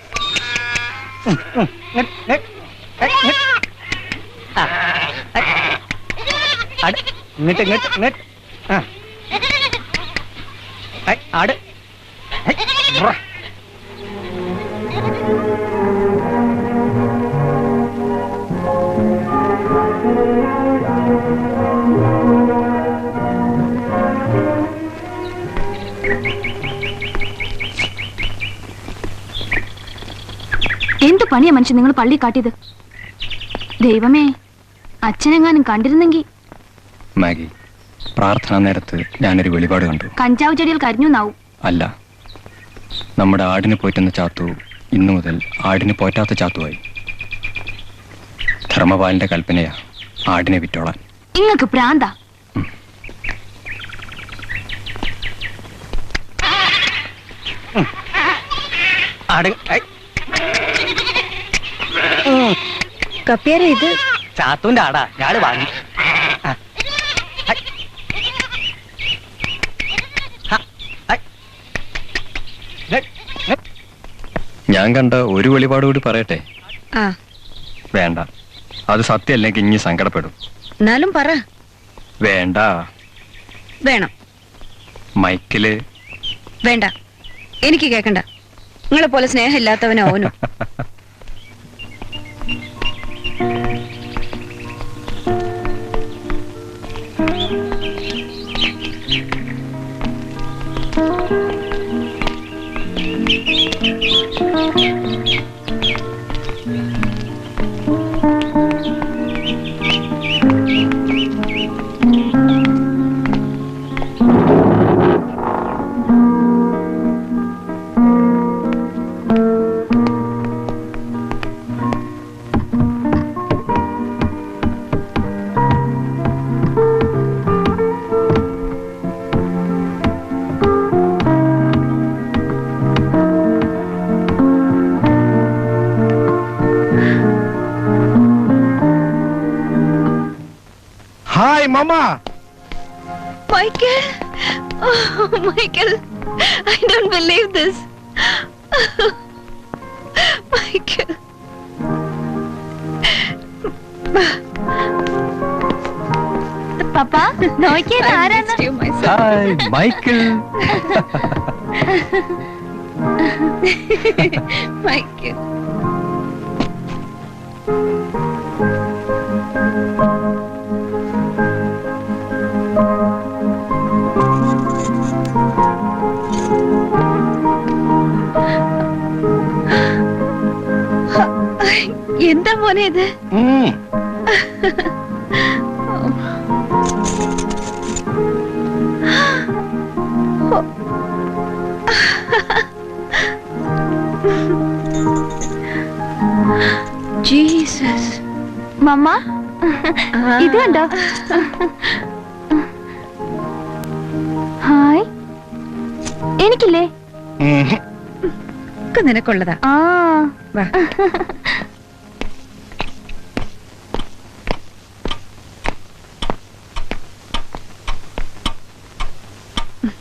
ഇങ്ങോട്ട് ഇങ്ങോട്ട് ഇങ്ങോട്ട് ആട്. എന്ത് പണിയാ മനുഷ്യൻ നിങ്ങൾ പള്ളി കാട്ടിയത്? ദൈവമേ, അച്ഛനെങ്ങാനും കണ്ടിരുന്നെങ്കിൽ. മാഗി, പ്രാർത്ഥന നേരത്ത് ഞാനൊരു വെളിപാട് കണ്ടു. കഞ്ചാവ് ചെടിയിൽ കരിഞ്ഞു നാവും. അല്ല, നമ്മുടെ ആടിന് പോറ്റുന്ന ചാത്തു ഇന്നു മുതൽ ആടിന് പോറ്റാത്ത ചാത്തുവായി. ധർമ്മപാലന്റെ കൽപ്പനയാ ആടിനെ വിറ്റോളാൻ. ഇങ്ങക്ക് പ്രാന്ത. കപ്പിയാരെ ഇത് ചാത്തൂന്റെ ആടാ, ഞാള് വാങ്ങി. ഞാൻ കണ്ട ഒരു വെളിപാട് കൂടി പറയട്ടെ? വേണ്ട, അത് സത്യമല്ലെങ്കിൽ ഇനി സങ്കടപ്പെടും. എന്നാലും പറ. വേണ്ട. വേണം. മൈക്കില് വേണ്ട, എനിക്ക് കേക്കണ്ട. നിങ്ങളെ പോലെ സ്നേഹമില്ലാത്തവനോ ഓനും. Hi, Mama. Michael! Oh, Michael! I don't believe this. Michael! പപ്പ നോക്കിയത് ആരാണ്? Hi Michael. Michael. എന്താ മോനെ ഇത്? ജീസസ്. മമ്മ ഇത് കണ്ടോ? ഹായ്. എനിക്കില്ലേ? നിനക്കുള്ളതാ. വാ.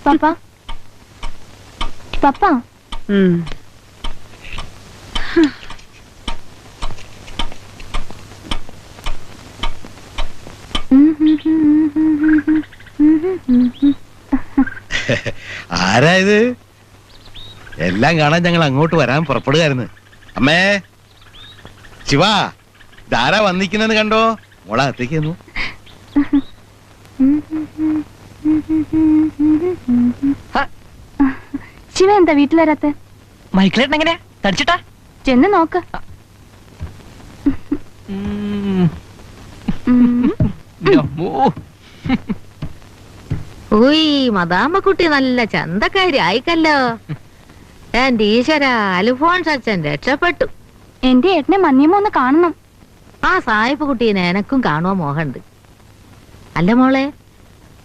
പപ്പ പപ്പ ആരാ ഇത്? എല്ലാം കാണാൻ ഞങ്ങൾ അങ്ങോട്ട് വരാൻ പുറപ്പെടുകയായിരുന്നു. അമ്മേ, ശിവ, ധാരാ വന്നിരിക്കുന്നെന്ന് കണ്ടോ? മോളെ അകത്തേക്ക് വന്നു. ശിവ എന്താ വീട്ടിൽ വരാത്ത? മൈക്കിളേട്ടൻ എങ്ങനെയാ? തടിച്ചിട്ടാ? ചെന്ന് നോക്ക്. ഉയ്, മദാമ്മക്കുട്ടി നല്ല ചന്തക്കാരി ആയിക്കല്ലോ. എന്റെ ഈശ്വര, അൽഫോൺസ് അച്ഛൻ രക്ഷപ്പെട്ടു. എന്റെ ഏട്ടനെ മന്നിയമ്മ ഒന്ന് കാണണം. ആ സായിപ്പ് കുട്ടീനെ എനക്കും കാണുവാൻ മോഹമുണ്ട്. അല്ല മോളെ,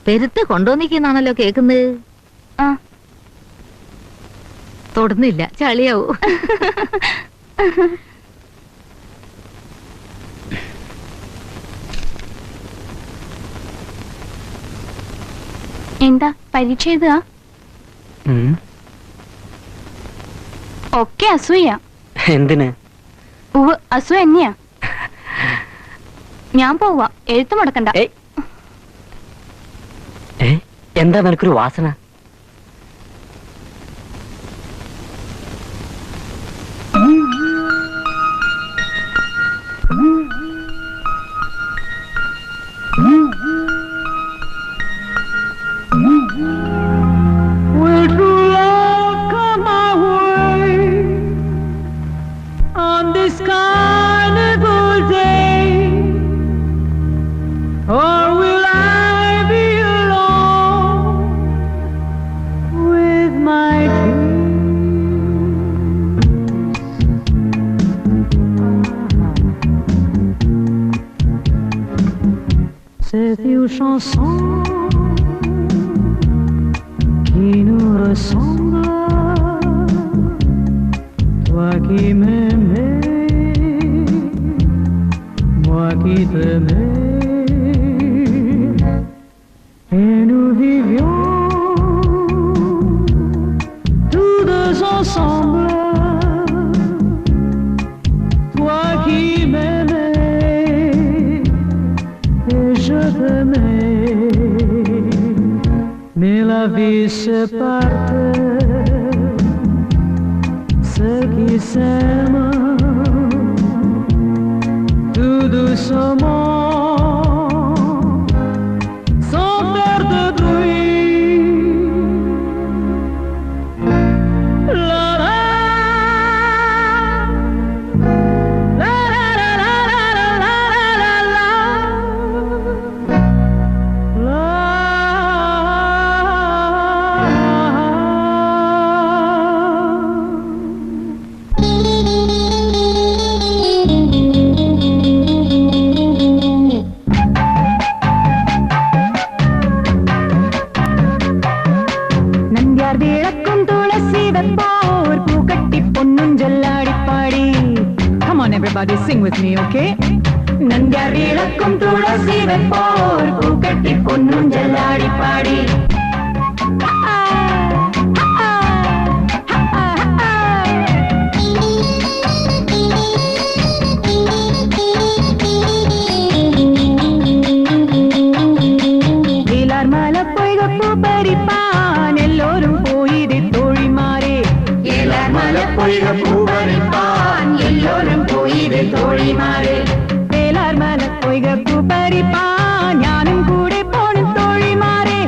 പെരുത്ത് കൊണ്ടുവന്നിക്കുന്നാണല്ലോ കേക്കുന്നത്. തൊടുന്നില്ല, ചളിയാവൂ. എന്താ പരീക്ഷ എഴുതുക? ഒക്കെ അസൂയ. എന്തിന്? അസൂയ തന്നെയാ. ഞാൻ പോവാ, എഴുത്ത് മുടക്കണ്ട. എന്താ നിനക്കൊരു വാസന? Cette chanson qui nous ressemble, toi qui m'aimais, moi qui t'aimais, et nous vivions tous deux ensemble, toi qui m'aimais et je t'aimais, mais la vie sépare ceux qui s'aiment tout doucement, sans faire de bruit. La la la la la la la la നന്ദ്യാർ വിളക്കും തുളസി വെപ്പോർ പൂക്കട്ടി പൊന്നും ജല്ലാടിപ്പാടി. Come on everybody, sing with me, okay? നന്ദ്യാർ വിളക്കും തുളസി വെപ്പോർ പൂക്കട്ടി പൊന്നും ജല്ലാടിപ്പാടി. മലപ്പൊയ്കപ്പൂ പരിപ്പാൻ എല്ലോരും പോയിത് തോഴിമാരെ. മലപ്പൊയ്കപ്പൂ പരിപ്പാൻ എല്ലോരും പോയിത് തോഴിമാരെ. മലപ്പൊയ്കപ്പൂ പരിപ്പാൻ ഞാനും കൂടെ പോണും തോഴിമാരെ.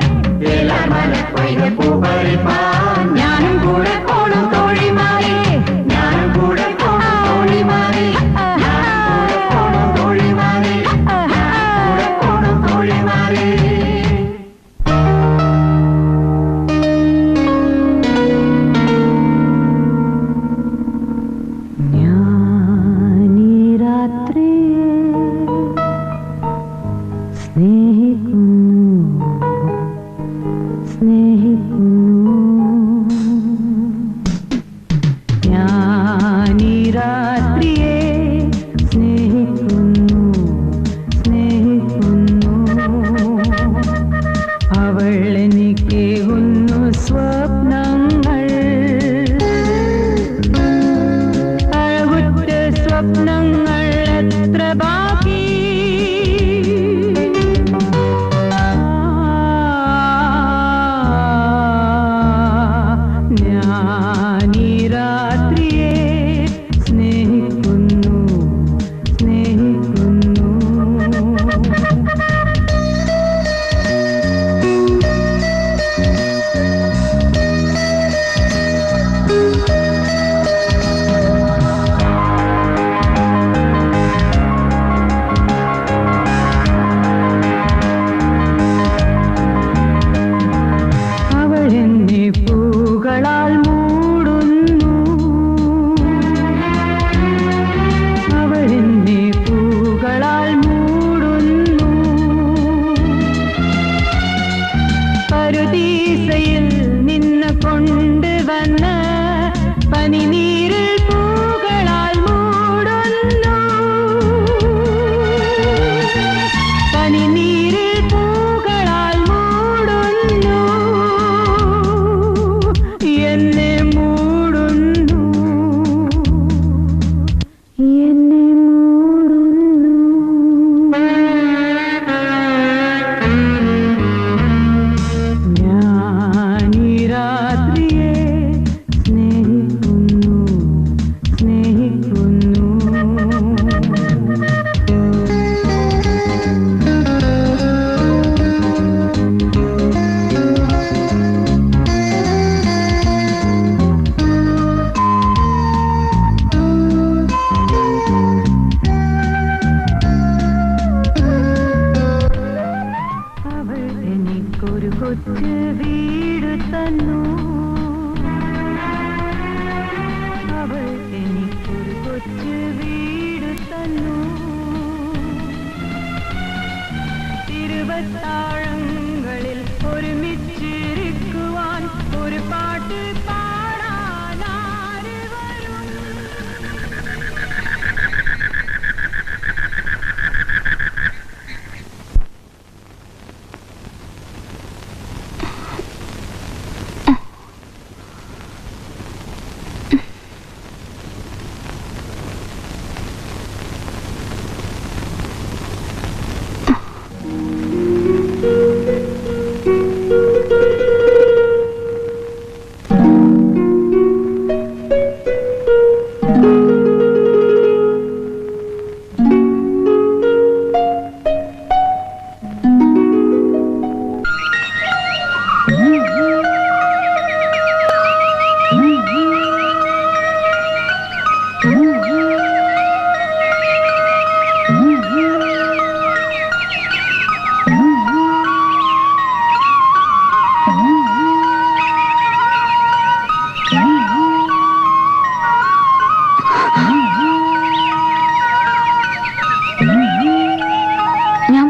മലപ്പൊയ്കപ്പൂ പരിപ്പാൻ ഞാനും കൂടെ പോണും തോഴിമാരെ. ഞാനും കൂടെ പോണും തോഴിമാരെ. ഞാനും കൂടെ പോണും തോഴിമാരെ. കൂടെ പോണും തോഴിമാരെ.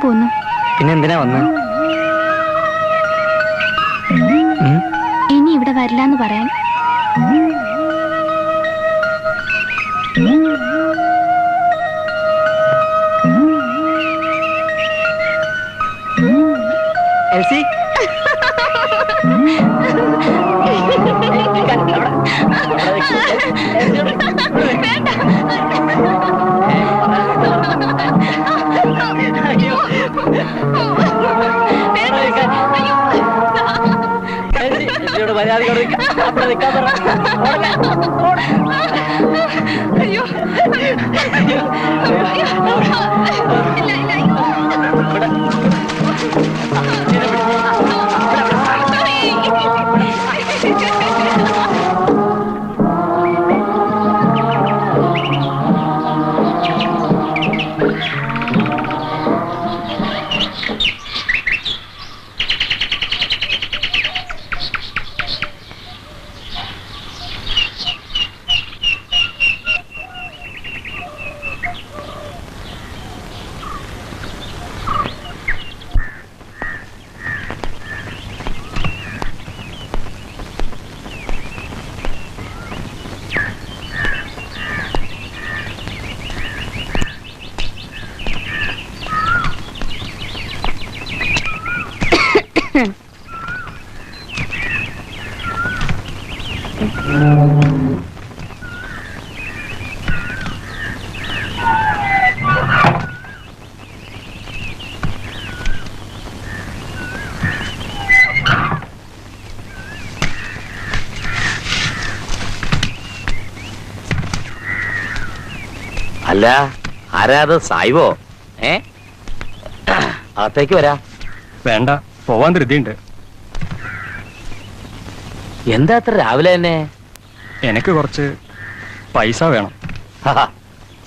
പോന്നു. പിന്നെ എന്തിനാ വന്ന്? ഇനി ഇവിടെ വരില്ലാന്ന് പറയാൻ. എൽസി അല്ല, ആരാത്? സായിവോ? അകത്തേക്ക് വരാ. വേണ്ട, പോവാൻ ധൃതിയുണ്ട്. എന്താ അത്ര രാവിലെ തന്നെ? എനിക്ക് കുറച്ച് പൈസ വേണം.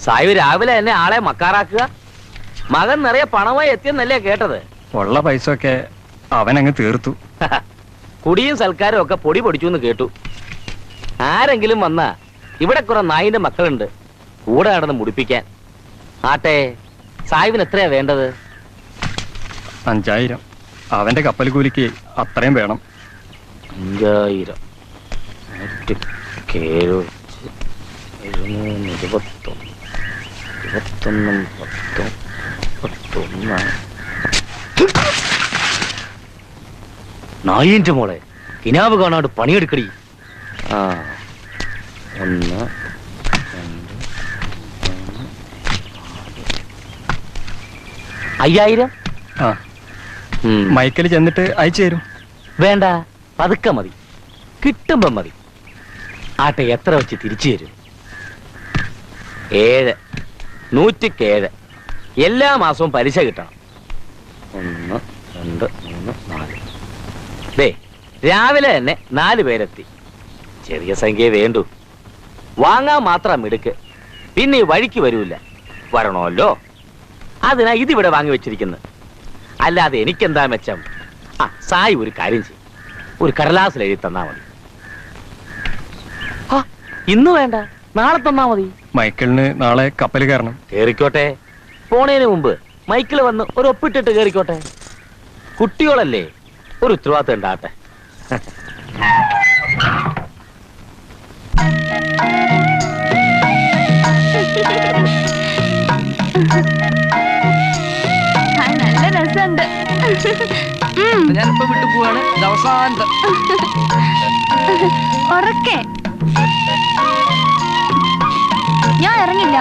സായിവ് രാവിലെ തന്നെ ആളെ മക്കാറാക്കുക? മകൻ നിറയെ പണമായി എത്തിയെന്നല്ലേ കേട്ടത്? ഉള്ള പൈസ ഒക്കെ അവനങ്ങ് തീർത്തു. കുടിയും സൽക്കാരും ഒക്കെ പൊടി പൊടിച്ചു എന്ന് കേട്ടു. ആരെങ്കിലും വന്നാ ഇവിടെ കുറെ നായിന്റെ മക്കളുണ്ട് കൂടെ നടന്ന് മുടിപ്പിക്കാൻ. ആട്ടെ, സായിവിന് എത്രയാ വേണ്ടത്? 5000. അവന്റെ കപ്പൽ കൂലിക്ക് അത്രയും വേണം. 5000 നായിന്റെ മോളെ, കിനാവ് കാണാട് പണിയെടുക്കടി. 1 2 5000. മൈക്കൽ ചെന്നിട്ട് അയച്ചു തരും. വേണ്ട, പതുക്കെ മതി, കിട്ടുമ്പം മതി. ആട്ടെ, എത്ര വെച്ച് തിരിച്ചു തരും? 7. 107. എല്ലാ മാസവും പലിശ കിട്ടണം. 1 2 3 4. ദേ, രാവിലെ തന്നെ 4 പേരെത്തി. ചെറിയ സംഖ്യ വേണ്ടു. വാങ്ങാൻ മാത്രം മിടുക്ക്. പിന്നെ ഈ വഴിക്ക് വരൂല. വരണമല്ലോ, അതിനാ ഇതിവിടെ വാങ്ങി വെച്ചിരിക്കുന്നത്. അല്ലാതെ എനിക്കെന്താ മെച്ചം? സായി ഒരു കാര്യം ചെയ്യും, ഒരു കടലാസിൽ എഴുതി തന്നാ മതി. ഇന്ന് വേണ്ട, നാളെ തന്നാ മതി. മൈക്കിളിന് നാളെ കപ്പൽ കയറണം. കേറിക്കോട്ടെ. പോണേന് മുമ്പ് മൈക്കിള് വന്ന് ഒരു ഒപ്പിട്ടിട്ട് കേറിക്കോട്ടെ. കുട്ടികളല്ലേ, ഒരു ഉത്തരവാദിത്തം ഉണ്ടാകട്ടെ. നല്ല രസമുണ്ട്. ഞാനിപ്പോ വിട്ടു പോവാണ്. അവസാനം ഉറക്കെ ഞാൻ ഇറങ്ങില്ല.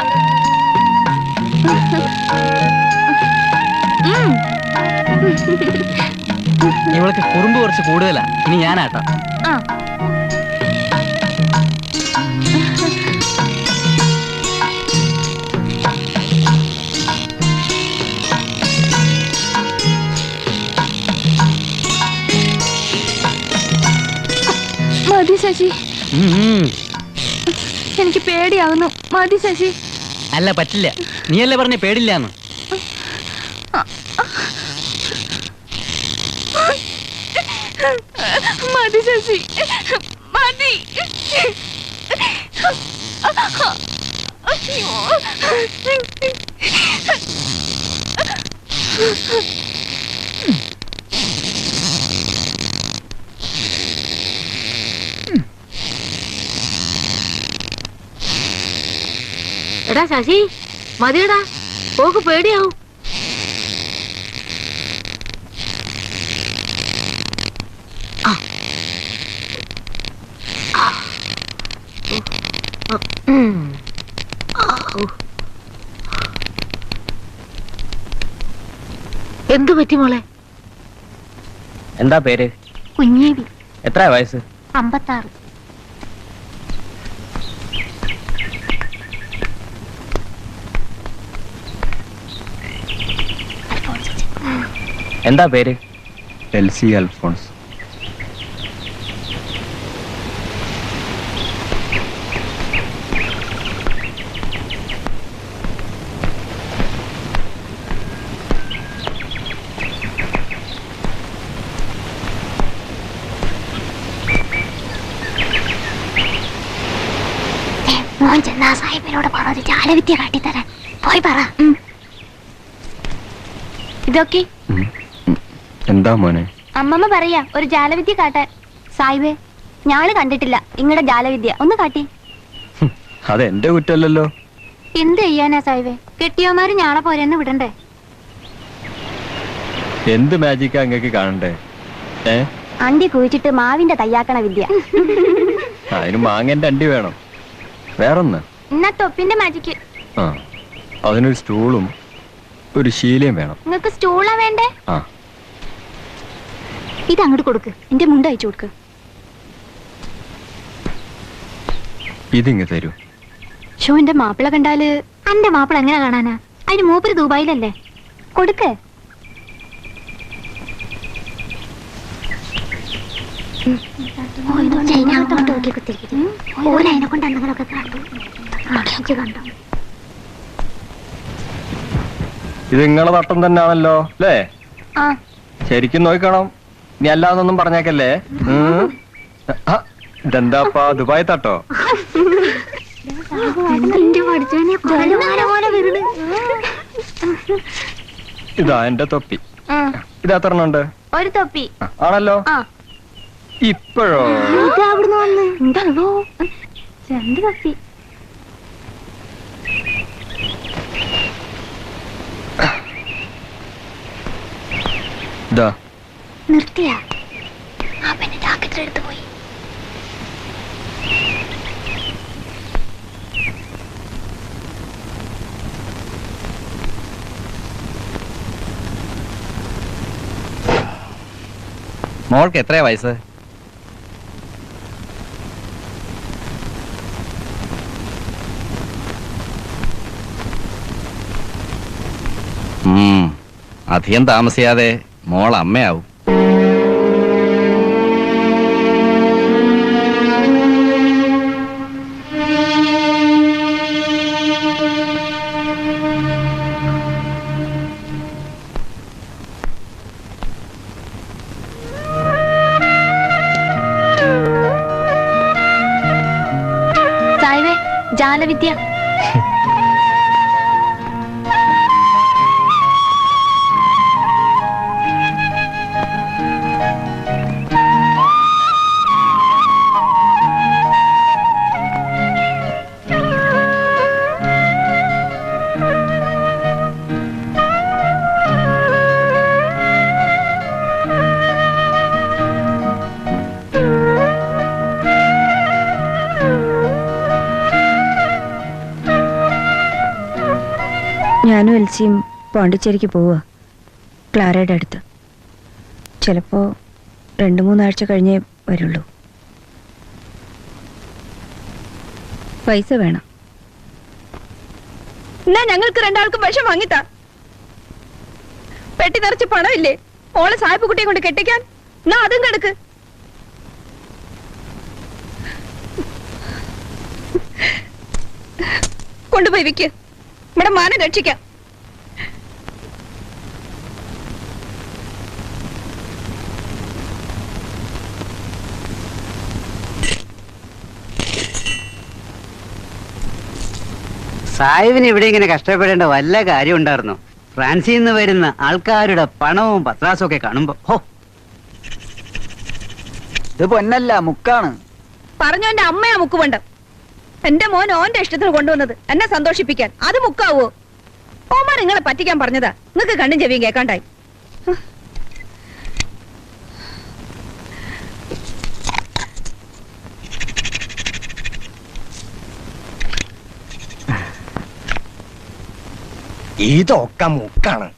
ഇവൾക്ക് കുറുമ്പ് കുറച്ച് കൂടുതലാ. ഇനി ഞാനാട്ടോ. മതി ശശി, എനിക്ക് പേടിയാവുന്നു. മതി ശശി. അല്ല, പറ്റില്ല. നീയല്ലേ പറഞ്ഞ പേടില്ലാന്ന്. മതി ശശി, മതി. എടാ ശശി മതിയടാ, പോക്ക് പേടിയാവും. എന്തു പറ്റി മോളെ? എന്താ പേര്? കുഞ്ഞേവി. എത്ര വയസ്സ്? 56. എന്താ പേര്? എൽസി അൽഫോൺസ്. മോൻ ചെന്നാ സാഹിബിനോട് പറ ഒരു ജാലവിദ്യ കാട്ടിത്തരാൻ. പോയി പറ. ഇതൊക്കെ എന്താ മോനെ? അമ്മമ്മ പറയാ ഒരു ജാലവിദ്യ കാട്ടാൻ. സാഹിബേ, ഞാള് കണ്ടിട്ടില്ല നിങ്ങളുടെ ജാലവിദ്യ, ഒന്ന് കാട്ടി. അതെന്റെ കുറ്റല്ലല്ലോ. എന്ത് ചെയ്യാനാ സാഹിബേ, കെട്ടിയോമാര് ഞാളെ പോരെന്ന് വിടണ്ടേ? എന്ത് മാജിക്കാ അങ്ങക്ക് കാണണ്ടേ? അണ്ടി കുഴിച്ചിട്ട് മാവിന്റെ തയ്യാക്കണ വിദ്യ. അതിന് മാങ്ങന്റെ അണ്ടി വേണം. വേറൊന്ന് എന്നാ തൊപ്പിന്റെ മാജിക്ക്. അതിനൊരു സ്റ്റൂളും ഒരു ശീലയും വേണം. നിങ്ങക്ക് സ്റ്റൂളാ വേണ്ടേ? ആ, ഇത് അങ്ങോട്ട് കൊടുക്ക്, എന്റെ മുണ്ട് അയച്ചു കൊടുക്ക്. ഇതിങ്ങ് തരൂ. ഷോ, എന്റെ മാപ്പിള കണ്ടാല്. എന്റെ മാപ്പിള എങ്ങനെ കാണാനാ? അതിന് മൂപ്പര് ദുബായിലല്ലേ. കൊടുക്ക്. ഇത് നിങ്ങളെ തട്ടം തന്നെയാണല്ലോ അല്ലേ? ശരിക്കും നോക്കണം. നീ അല്ലാതൊന്നും പറഞ്ഞേക്കല്ലേ. ഇതെന്താപ്പാ ദുബായ് തട്ടോ? ഇതാ എന്റെ തൊപ്പി. ഇത് എത്ര ഉണ്ട്? ഒരു തൊപ്പി ആണല്ലോ. ഇപ്പോഴോ? രണ്ട് തൊപ്പി. നിർത്തിയാ? ആ പിന്നെ ജാക്കറ്റ് എടുത്തു പോയി. മോൾക്ക് എത്രയാ വയസ്സ്? അധികം താമസിയാതെ മോൾ അമ്മയാവും. സായിവേ, ജാലവിദ്യ. ഞാനും എൽസിയും പോണ്ടിച്ചേരിക്ക് പോവുക, ക്ലാരയുടെ അടുത്ത്. ചിലപ്പോൾ 2-3 ആഴ്ച കഴിഞ്ഞേ വരുള്ളൂ. പൈസ വേണം. എന്നാ ഞങ്ങൾക്ക് 2 ആൾക്കും വിഷം വാങ്ങിത്താ. പെട്ടി നിറച്ച് പണമില്ലേ ഓളെ സാഹിബ് കുട്ടിയെ കൊണ്ട് കെട്ടിക്കാൻ? എന്നാ അതും കിടക്ക്. കൊണ്ടുപോയി വിക്ക്, ഇവിടെ മാനം രക്ഷിക്കാം. സാഹിബിന് ഇവിടെ ഇങ്ങനെ കഷ്ടപ്പെടേണ്ട വല്ല കാര്യം ഉണ്ടായിരുന്നോ? ഫ്രാൻസിൽ നിന്ന് വരുന്ന ആൾക്കാരുടെ പണവും പത്രാസും ഒക്കെ കാണുമ്പോ ഹോ, ഇത് പൊന്നല്ല മുക്കാണ്. പറഞ്ഞു എന്റെ അമ്മയാ മുക്കുമുണ്ട്. എന്റെ മോൻ ഓന്റെ ഇഷ്ടത്തിന് കൊണ്ടുവന്നത് എന്നെ സന്തോഷിപ്പിക്കാൻ. അത് മുക്കാവോ? ഓമാർ നിങ്ങളെ പറ്റിക്കാൻ പറഞ്ഞതാ. നിങ്ങക്ക് കണ്ണും ചെവിയും കേൾക്കാണ്ടായി. ഇതൊക്കെ മുക്കാണ്.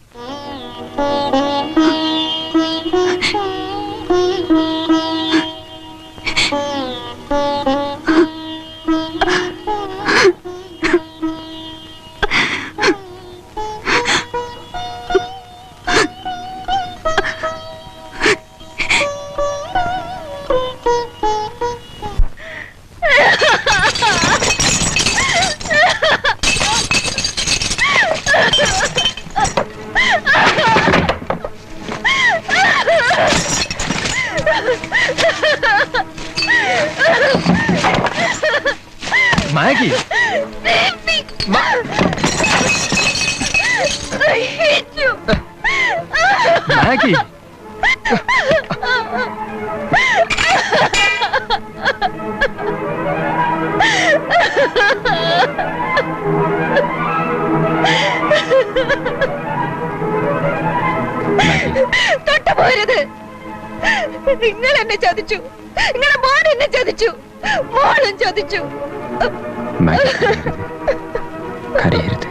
Maggi, Maggi, തൊട്ടുപോരുത്. നിങ്ങൾ എന്നെ ചതിച്ചു. നിങ്ങളുടെ മോൻ എന്നെ ചതിച്ചു. മോളും ചതിച്ചു. കരയരുത്.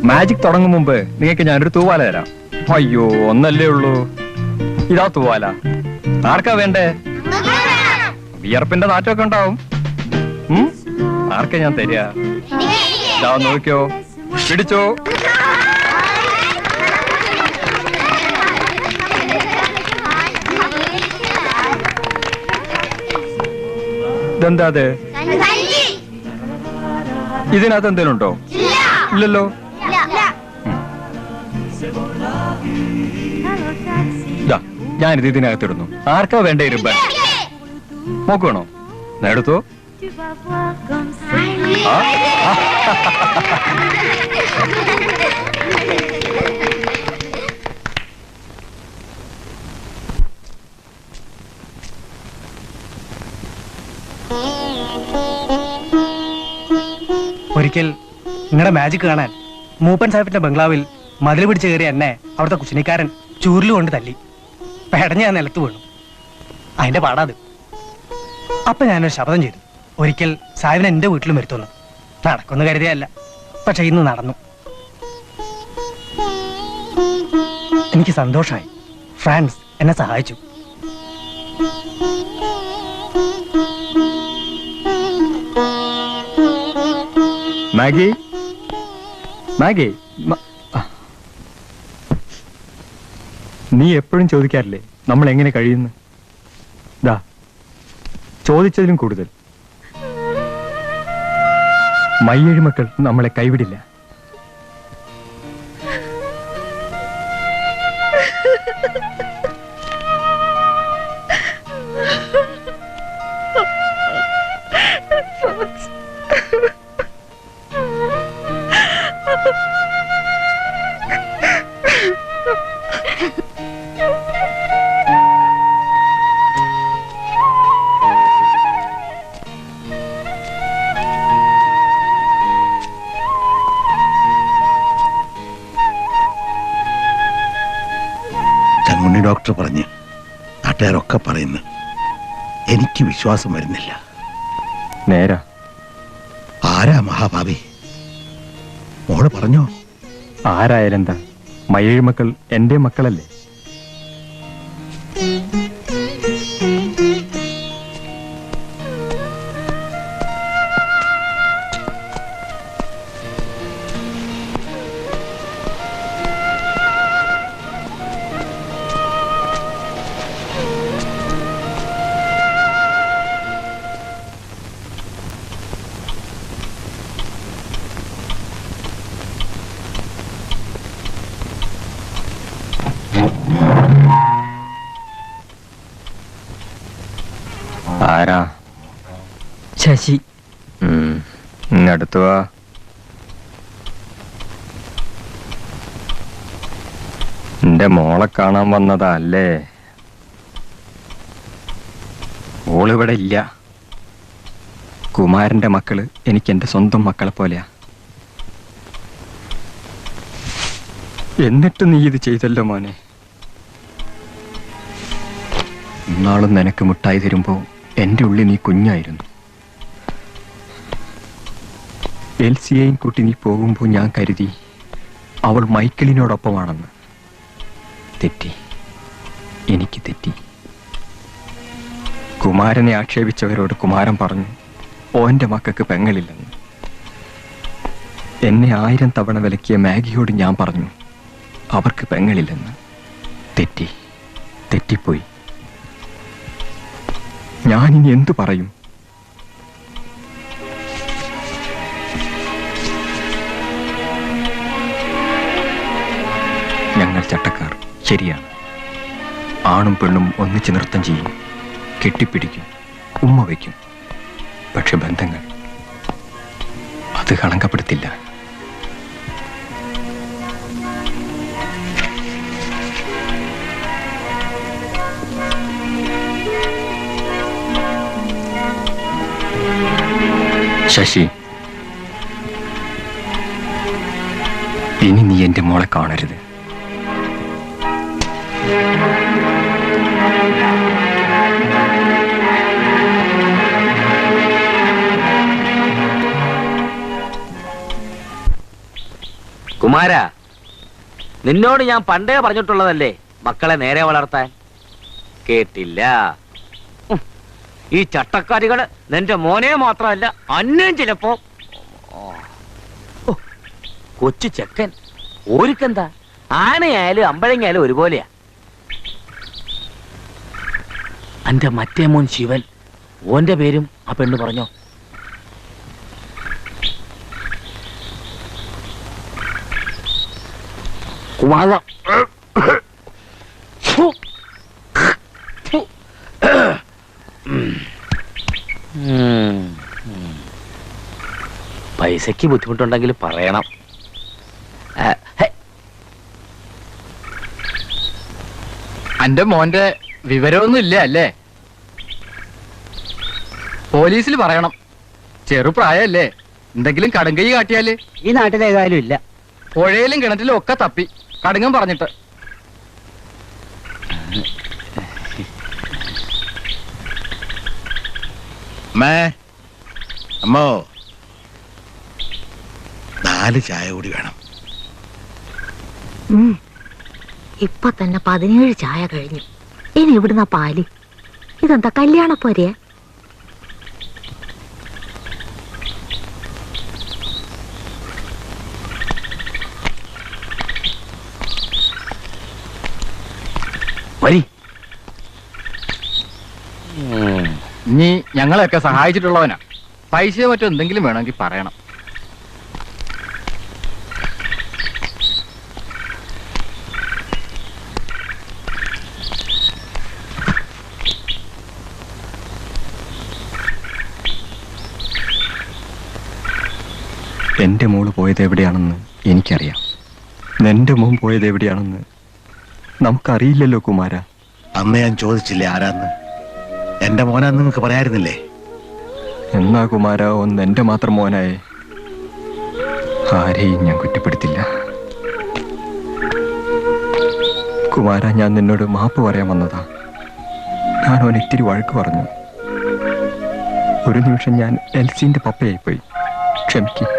മാജിക് തുടങ്ങും മുമ്പ് നിങ്ങൾക്ക് ഞാനൊരു തൂവാല തരാം. അയ്യോ, ഒന്നല്ലേ ഉള്ളൂ. ഇതാ തൂവാല. ആർക്കാ വേണ്ടേ? വിയർപ്പിന്റെ നാറ്റമൊക്കെ ഉണ്ടാവും. ആർക്കാ ഞാൻ തരിക? ഇതാ നോക്കിയോ, പിടിച്ചോ. ഇതെന്താ അത്? ഇതിനകത്ത് എന്തേലും ഉണ്ടോ? ഇല്ലല്ലോ. ഞാനിത് ഇതിനകത്തിടുന്നു. ആർക്കാ വേണ്ട ഇരുമ്പൻ? നോക്കണോ? എടുത്തോ. ഒരിക്കൽ നിങ്ങളുടെ മാജിക് കാണാൻ മൂപ്പൻ സാഹിബിന്റെ ബംഗ്ലാവിൽ മതിൽ പിടിച്ച് കയറിയ എന്നെ അവിടുത്തെ കുശിനിക്കാരൻ ചൂരിലുകൊണ്ട് തല്ലി. പെടഞ്ഞ് ഞാൻ നിലത്ത് വീണു. അതിന്റെ പാടാത്. അപ്പൊ ഞാനൊരു ശപഥം ചെയ്തു, ഒരിക്കൽ സാഹിബിനെ എന്റെ വീട്ടിലും വരുത്തുന്നു. നടക്കൊന്ന് കരുതിയല്ല, പക്ഷെ ഇന്ന് നടന്നു. എനിക്ക് സന്തോഷമായി. ഫ്രാൻസ് എന്നെ സഹായിച്ചു. മാഗി, മാഗി, നീ എപ്പോഴും ചോദിക്കാറില്ലേ നമ്മൾ എങ്ങനെ കഴിയുന്നു? ദാ ചോദിച്ചതിലും കൂടുതൽ മയ്യഴി മക്കൾ നമ്മളെ കൈവിടില്ല. ഡോക്ടർ പറഞ്ഞ് നാട്ടുകാരൊക്കെ പറയുന്നു, എനിക്ക് വിശ്വാസം വരുന്നില്ല. നേരാ. ആരാ മഹാഭാവി? മോള് പറഞ്ഞോ? ആരായാലെന്താ, മയ്യഴി മക്കൾ എന്റെ മക്കളല്ലേ? ആരാ? ശശി. ഇങ്ങടുത്തു വാ. എന്റെ മോളെ കാണാൻ വന്നതാ അല്ലേ? ഓളിവിടെ ഇല്ല. കുമാരന്റെ മക്കള് എനിക്ക് എന്റെ സ്വന്തം മക്കളെ പോലെയാ. എന്നിട്ട് നീ ഇത് ചെയ്തല്ലോ മോനെ. ഇന്നാളും നിനക്ക് മിഠായി തരുമ്പോ എന്റെ ഉള്ളിൽ നീ കുഞ്ഞായിരുന്നു. എൽസിയെയും കൂട്ടി നീ പോകുമ്പോ ഞാൻ കരുതി അവൾ മൈക്കിളിനോടൊപ്പമാണെന്ന്. തെറ്റി, എനിക്ക് തെറ്റി. കുമാരനെ ആക്ഷേപിച്ചവരോട് കുമാരൻ പറഞ്ഞു ഓന്റെ മക്കൾക്ക് പെങ്ങളില്ലെന്ന്. എന്നെ 1000 തവണ വിലക്കിയ മാഗിയോട് ഞാൻ പറഞ്ഞു അവർക്ക് പെങ്ങളില്ലെന്ന്. തെറ്റി, തെറ്റിപ്പോയി. ഞാനിനി എന്തു പറയും? ഞങ്ങൾ ചട്ടക്കാർ ശരിയാണ്. ആണും പെണ്ണും ഒന്നിച്ച് നൃത്തം ചെയ്യും, കെട്ടിപ്പിടിക്കും, ഉമ്മ വയ്ക്കും. പക്ഷെ ബന്ധങ്ങൾ അത് കളങ്കപ്പെടുത്തില്ല. ശശി, ഇനി നീ എന്റെ മോളെ കാണരുത്. കുമാര, നിന്നോട് ഞാൻ പണ്ടേ പറഞ്ഞിട്ടുള്ളതല്ലേ മക്കളെ നേരെ വളർത്താൻ. കേട്ടില്ല. ഈ ചട്ടക്കാരികള് നിന്റെ മോനെ മാത്രമല്ല അന്നേം ചിലപ്പോ. കൊച്ചു ചെക്കൻ ഓർക്കെന്താ, ആനയായാലും അമ്പഴങ്ങയായാലും ഒരുപോലെയാ. അന്റെ മറ്റേ മോൻ ശിവൻ, ഓന്റെ പേരും ആ പെണ്ണ് പറഞ്ഞോ? കുമാര, പൈസക്ക് ബുദ്ധിമുട്ടുണ്ടെങ്കിൽ പറയണം. അന്റെ മോന്റെ വിവരമൊന്നും ഇല്ല അല്ലേ? പോലീസിൽ പറയണം. ചെറുപ്രായല്ലേ, എന്തെങ്കിലും കടുങ്കൈ കാട്ടിയാല് ഈ നാട്ടിലേതായാലും ഇല്ല. പുഴയിലും കിണറ്റിലും ഒക്കെ തപ്പി കടുങ്ങൻ പറഞ്ഞിട്ട്. അമ്മോ 4 ചായ കൂടി വേണം. ഇപ്പൊ തന്നെ 17 ചായ കഴിഞ്ഞു. ഇനി എവിടുന്ന പാല്? ഇതെന്താ കല്യാണ പോരെ? ഇനി ഞങ്ങളെയൊക്കെ സഹായിച്ചിട്ടുള്ളവനാ. പൈസയോ മറ്റോ എന്തെങ്കിലും വേണമെങ്കിൽ പറയണം. എന്റെ മോള് പോയത് എവിടെയാണെന്ന് എനിക്കറിയാം. നിന്റെ മോൻ പോയത് എവിടെയാണെന്ന് നമുക്കറിയില്ലല്ലോ കുമാര. അന്ന് ഞാൻ ചോദിച്ചില്ലേ ആരാന്ന്? എന്റെ മോനാന്ന് നിങ്ങൾക്ക് പറയായിരുന്നില്ലേ? എന്നാ കുമാര ഒന്ന് എന്റെ മാത്രം മോനായേ. ആരെയും ഞാൻ കുറ്റപ്പെടുത്തില്ല കുമാര. ഞാൻ നിന്നോട് മാപ്പ് പറയാൻ വന്നതാ. ഞാൻ അവൻ ഇത്തിരി വഴക്ക് പറഞ്ഞു. ഒരു നിമിഷം ഞാൻ എൽസിന്റെ പപ്പയായിപ്പോയി. ക്ഷമിക്കും.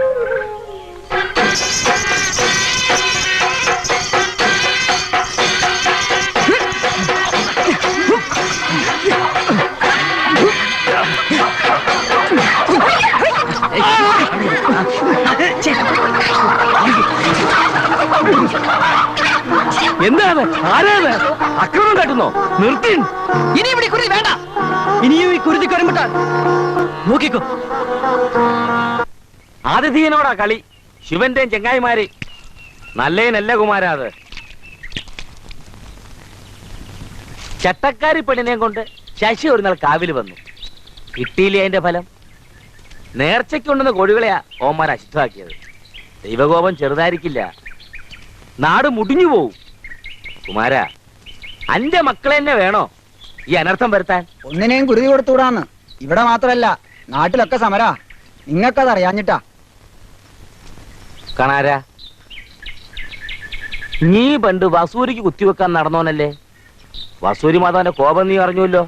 എന്താണ്? ആരാണ്? അക്രമം കാട്ടുന്നോ? നിർത്തി. ഇനി ഇവിടെ കുരുതി വേണ്ട. ഇനിയും ഈ കുരുതി കരുമിട്ടാൽ നോക്കിക്കോ. ആതിഥീയനോടാ കളി. ശിവന്റെയും ചെങ്ങായിമാര് നല്ലേനല്ല കുമാര. അത് ചട്ടക്കാരി പെണ്ണിനെയും കൊണ്ട് ശശി ഒരു നാൾ കാവിൽ വന്നു. കിട്ടിയില്ലേ അതിന്റെ ഫലം? നേർച്ചയ്ക്കുണ്ടെന്ന് കോഴികളെയാ ഓന്മാർ അശുദ്ധമാക്കിയത്. ദൈവകോപം ചെറുതായിരിക്കില്ല. നാട് മുടിഞ്ഞു പോവും. കുമാര, അന്റെ മക്കളെ തന്നെ വേണോ ഈ അനർത്ഥം വരുത്താൻ? ഒന്നിനെയും കുരുതി കൊടുത്തുകൂടാന്ന്. ഇവിടെ മാത്രല്ല, നാട്ടിലൊക്കെ സമരാ. നിങ്ങൾക്കത് അറിയാഞ്ഞിട്ടാ. കാണാരാ, നീ പണ്ട് വസൂരിക്ക് കുത്തിവെക്കാൻ നടന്നോനല്ലേ? വസൂരി മാധവന്റെ കോപം നീ അറിഞ്ഞുല്ലോ.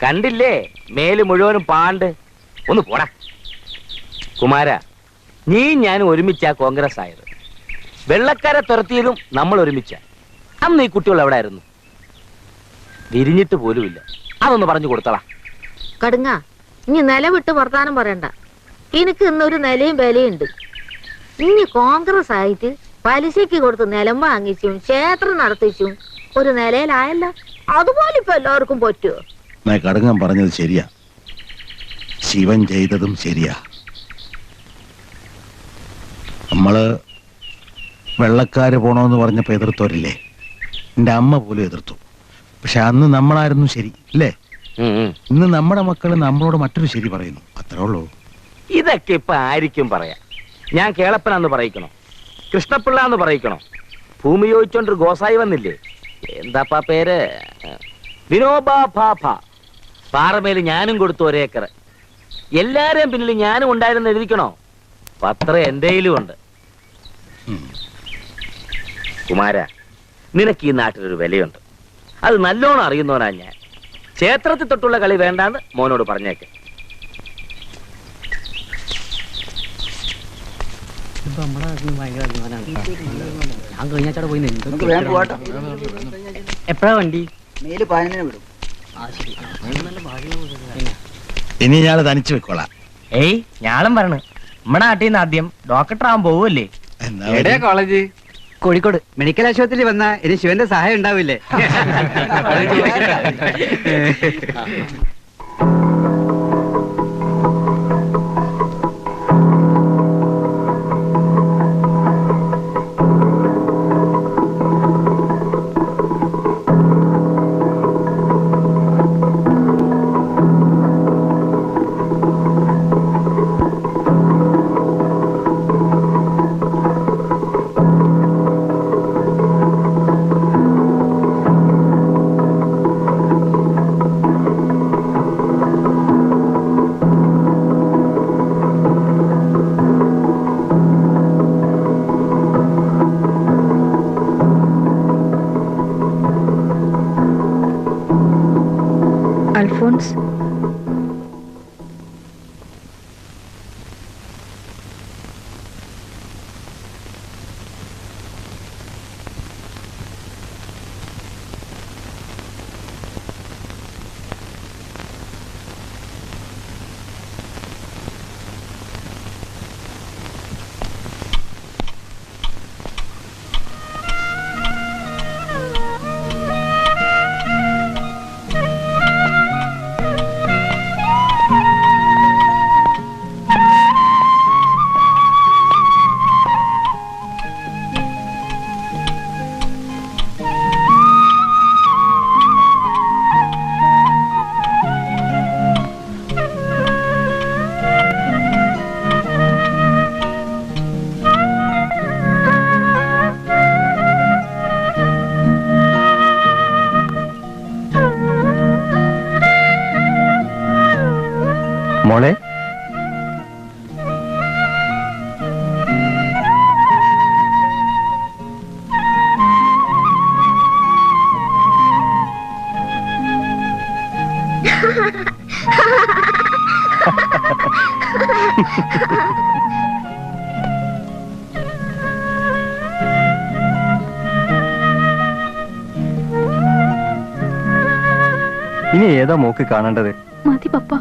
കണ്ടില്ലേ മേല് മുഴുവനും പാണ്ട്. ഒന്ന് പോടാ. കുമാര, നീ ഞാൻ ഒരുമിച്ചാ കോൺഗ്രസ് ആയത്. വെള്ളക്കാരെ തുരത്തിയതും നമ്മൾ ഒരുമിച്ച. അന്ന് ഈ കുട്ടികൾ എവിടെ ആയിരുന്നു? വിരിഞ്ഞിട്ട് പോലുമില്ല. അതൊന്ന് പറഞ്ഞു കൊടുത്തടാ. കടുങ്ങ, ഇനി നില വിട്ട് വർത്താനം പറയണ്ട. എനിക്ക് ഇന്നൊരു നിലയും വിലയുണ്ട്. ഇനി കോൺഗ്രസ് ആയിട്ട് പലിശയ്ക്ക് കൊടുത്ത് നിലം വാങ്ങിച്ചും ക്ഷേത്രം നടത്തിച്ചും ഒരു നിലയിലായല്ലോ. അതുപോലെ ഇപ്പൊ എല്ലാവർക്കും പറ്റുമോ? കടുങ്ങൻ പറഞ്ഞത് ശരിയാ. ശിവൻ ചെയ്തതും ശരിയാ. നമ്മള് വെള്ളക്കാര് പോണോന്ന് പറഞ്ഞപ്പോ എതിർത്തോരില്ലേ? എന്റെ അമ്മ പോലും എതിർത്തു. പക്ഷെ അന്ന് നമ്മളായിരുന്നു ശരി അല്ലേ? ഇന്ന് നമ്മുടെ മക്കള് നമ്മളോട് മറ്റൊരു ശരി പറയുന്നു. അത്രേ ഉള്ളൂ. ഇതൊക്കെ ഇപ്പൊ ആയിരിക്കും പറയാ. ഞാൻ കേളപ്പനാന്ന് പറയിക്കണോ? കൃഷ്ണപിള്ള എന്ന് പറയിക്കണോ? ഭൂമി ചോദിച്ചോണ്ടൊരു ഗോസായി വന്നില്ലേ? എന്താപ്പാ പേര്? വിനോബാ ഭാഭ. പാറമേല് ഞാനും കൊടുത്തു ഒരേക്കർ. എല്ലാരെയും പിന്നിൽ ഞാനും ഉണ്ടായിരുന്നു എഴുതിക്കണോ? പത്രം എന്റെയിലും ഉണ്ട്. കുമാര, നിനക്ക് ഈ നാട്ടിലൊരു വിലയുണ്ട്. അത് നല്ലോണം അറിയുന്നവനാ ഞാൻ. ക്ഷേത്രത്തിൽ തൊട്ടുള്ള കളി വേണ്ടാന്ന് മോനോട് പറഞ്ഞേക്കെ. എപ്പോഴാ വണ്ടി? മേല് 15 വിടും. ഇനി ഞാള് തനിച്ചു വെക്കോളാം. ഏയ്, ഞാളും പറഞ്ഞു. നമ്മുടെ നാട്ടിൽ നിന്ന് ആദ്യം ഡോക്ടർ ആവാൻ പോവല്ലേ? എവിടെയാ കോളേജ്? കോഴിക്കോട് മെഡിക്കൽ ആശുപത്രിയിൽ വന്ന ഇനി ശിവന്റെ സഹായം ഉണ്ടാവില്ലേ? താങ്ക്സ്. മോളെ ഇനി ഏതാ മോക്ക് കാണേണ്ടത്? മതി പപ്പ.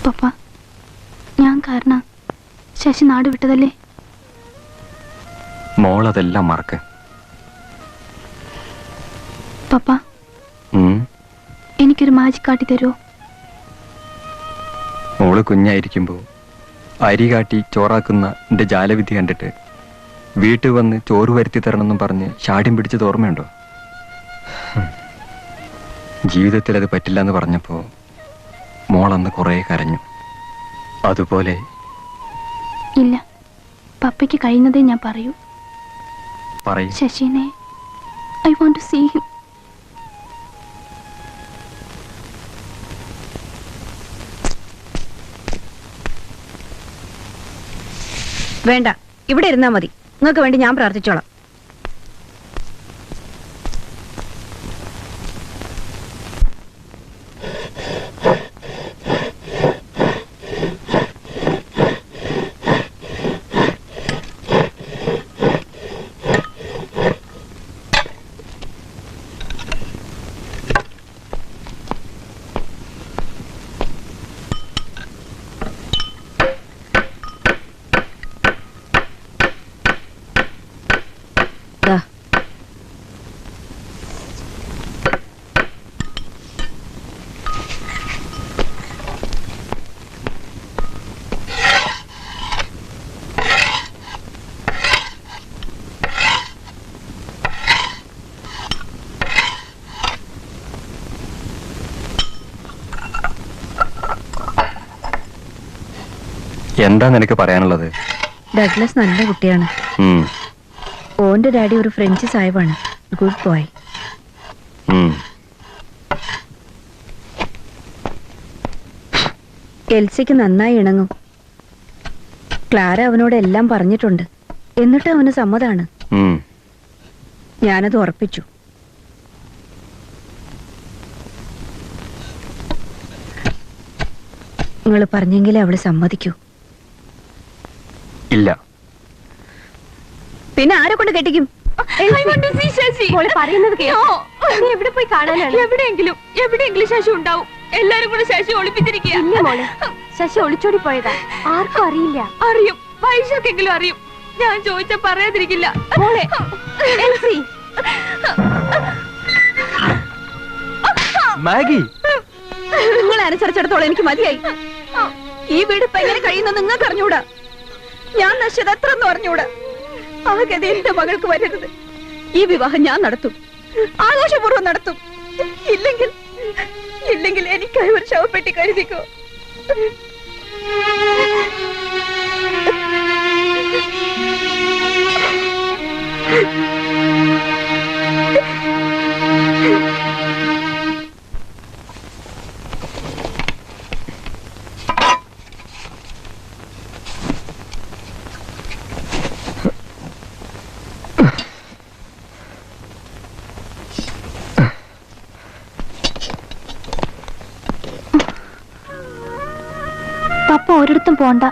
പപ്പ, ഞാൻ കാരണം ശശി നാട് വിട്ടതല്ലേ? മോളതെല്ലാം മറക്ക്. പപ്പ, എനിക്കൊരു മാജിക് കാട്ടി തരുമോ? മോള് കുഞ്ഞായിരിക്കുമ്പോ അരി കാട്ടി ചോറാക്കുന്ന എന്റെ ജാലവിധി കണ്ടിട്ട് വീട്ടിൽ വന്ന് ചോറ് വരുത്തി തരണമെന്നും പറഞ്ഞ് ഷാഠ്യം പിടിച്ചത് ഓർമ്മയുണ്ടോ? ജീവിതത്തിൽ അത് പറ്റില്ല എന്ന് പറഞ്ഞപ്പോ മോളന്ന് കുറെ കരഞ്ഞു. അതുപോലെ ഇല്ല, പപ്പയ്ക്ക് കഴിയുന്നതേ ഞാൻ പറയൂ. പറയൂ. ശശിനെ I want to see him. വേണ്ട, ഇവിടെ ഇരുന്നാ മതി. നിങ്ങൾക്ക് വേണ്ടി ഞാൻ പ്രാർത്ഥിച്ചോളാം. എന്താ നിനക്ക് പറയാനുള്ളത്? ഡഗ്ലസ് നല്ല കുട്ടിയാണ്. ഓന്റെ ഡാഡി ഒരു ഫ്രഞ്ച് സാഹിബാണ്. Good boy. എൽസിക്ക് നന്നായി ഇണങ്ങും. ക്ലാര അവനോട് എല്ലാം പറഞ്ഞിട്ടുണ്ട്. എന്നിട്ട് അവന് സമ്മതാണ്. ഞാനത് ഉറപ്പിച്ചു. നിങ്ങൾ പറഞ്ഞെങ്കിലേ അവള് സമ്മതിക്കൂ. ഇല്ല. പിന്നെ ആരെ കൊണ്ട് കെട്ടിക്കും? പറയുന്നത് എവിടെ പോയി കാണാനാണ്? എവിടെയെങ്കിലും ശശി ഉണ്ടാവും. എല്ലാരും കൂടെ ശശി ഒളിപ്പിച്ചിരിക്കുക. മോളെ, ശശി ഒളിച്ചോടി പോയതാ. ആർക്കും അറിയില്ല. അറിയും, പൈസക്കെങ്കിലും അറിയും. ഞാൻ ചോദിച്ച പറയാതിരിക്കില്ല. മോളെ, മാഗി, നിങ്ങളെ അനുസരിച്ചിടത്തോളം എനിക്ക് മതിയായി. ഈ വീട് ഇപ്പൊ എങ്ങനെ കഴിയുന്ന നിങ്ങൾക്ക് അറിഞ്ഞൂടാ. ഞാൻ നശിച്ചത് എത്രയെന്ന് അറിഞ്ഞൂടാ. ആ ഗതി എന്റെ മകൾക്ക് വരരുത്. ഈ വിവാഹം ഞാൻ നടത്തും, ആഘോഷപൂർവ്വം നടത്തും. ഇല്ലെങ്കിൽ എനിക്കായി ഒരു ശവപ്പെട്ടി കരുതിക്കോ. പപ്പ ഒരിടത്തും പോണ്ട.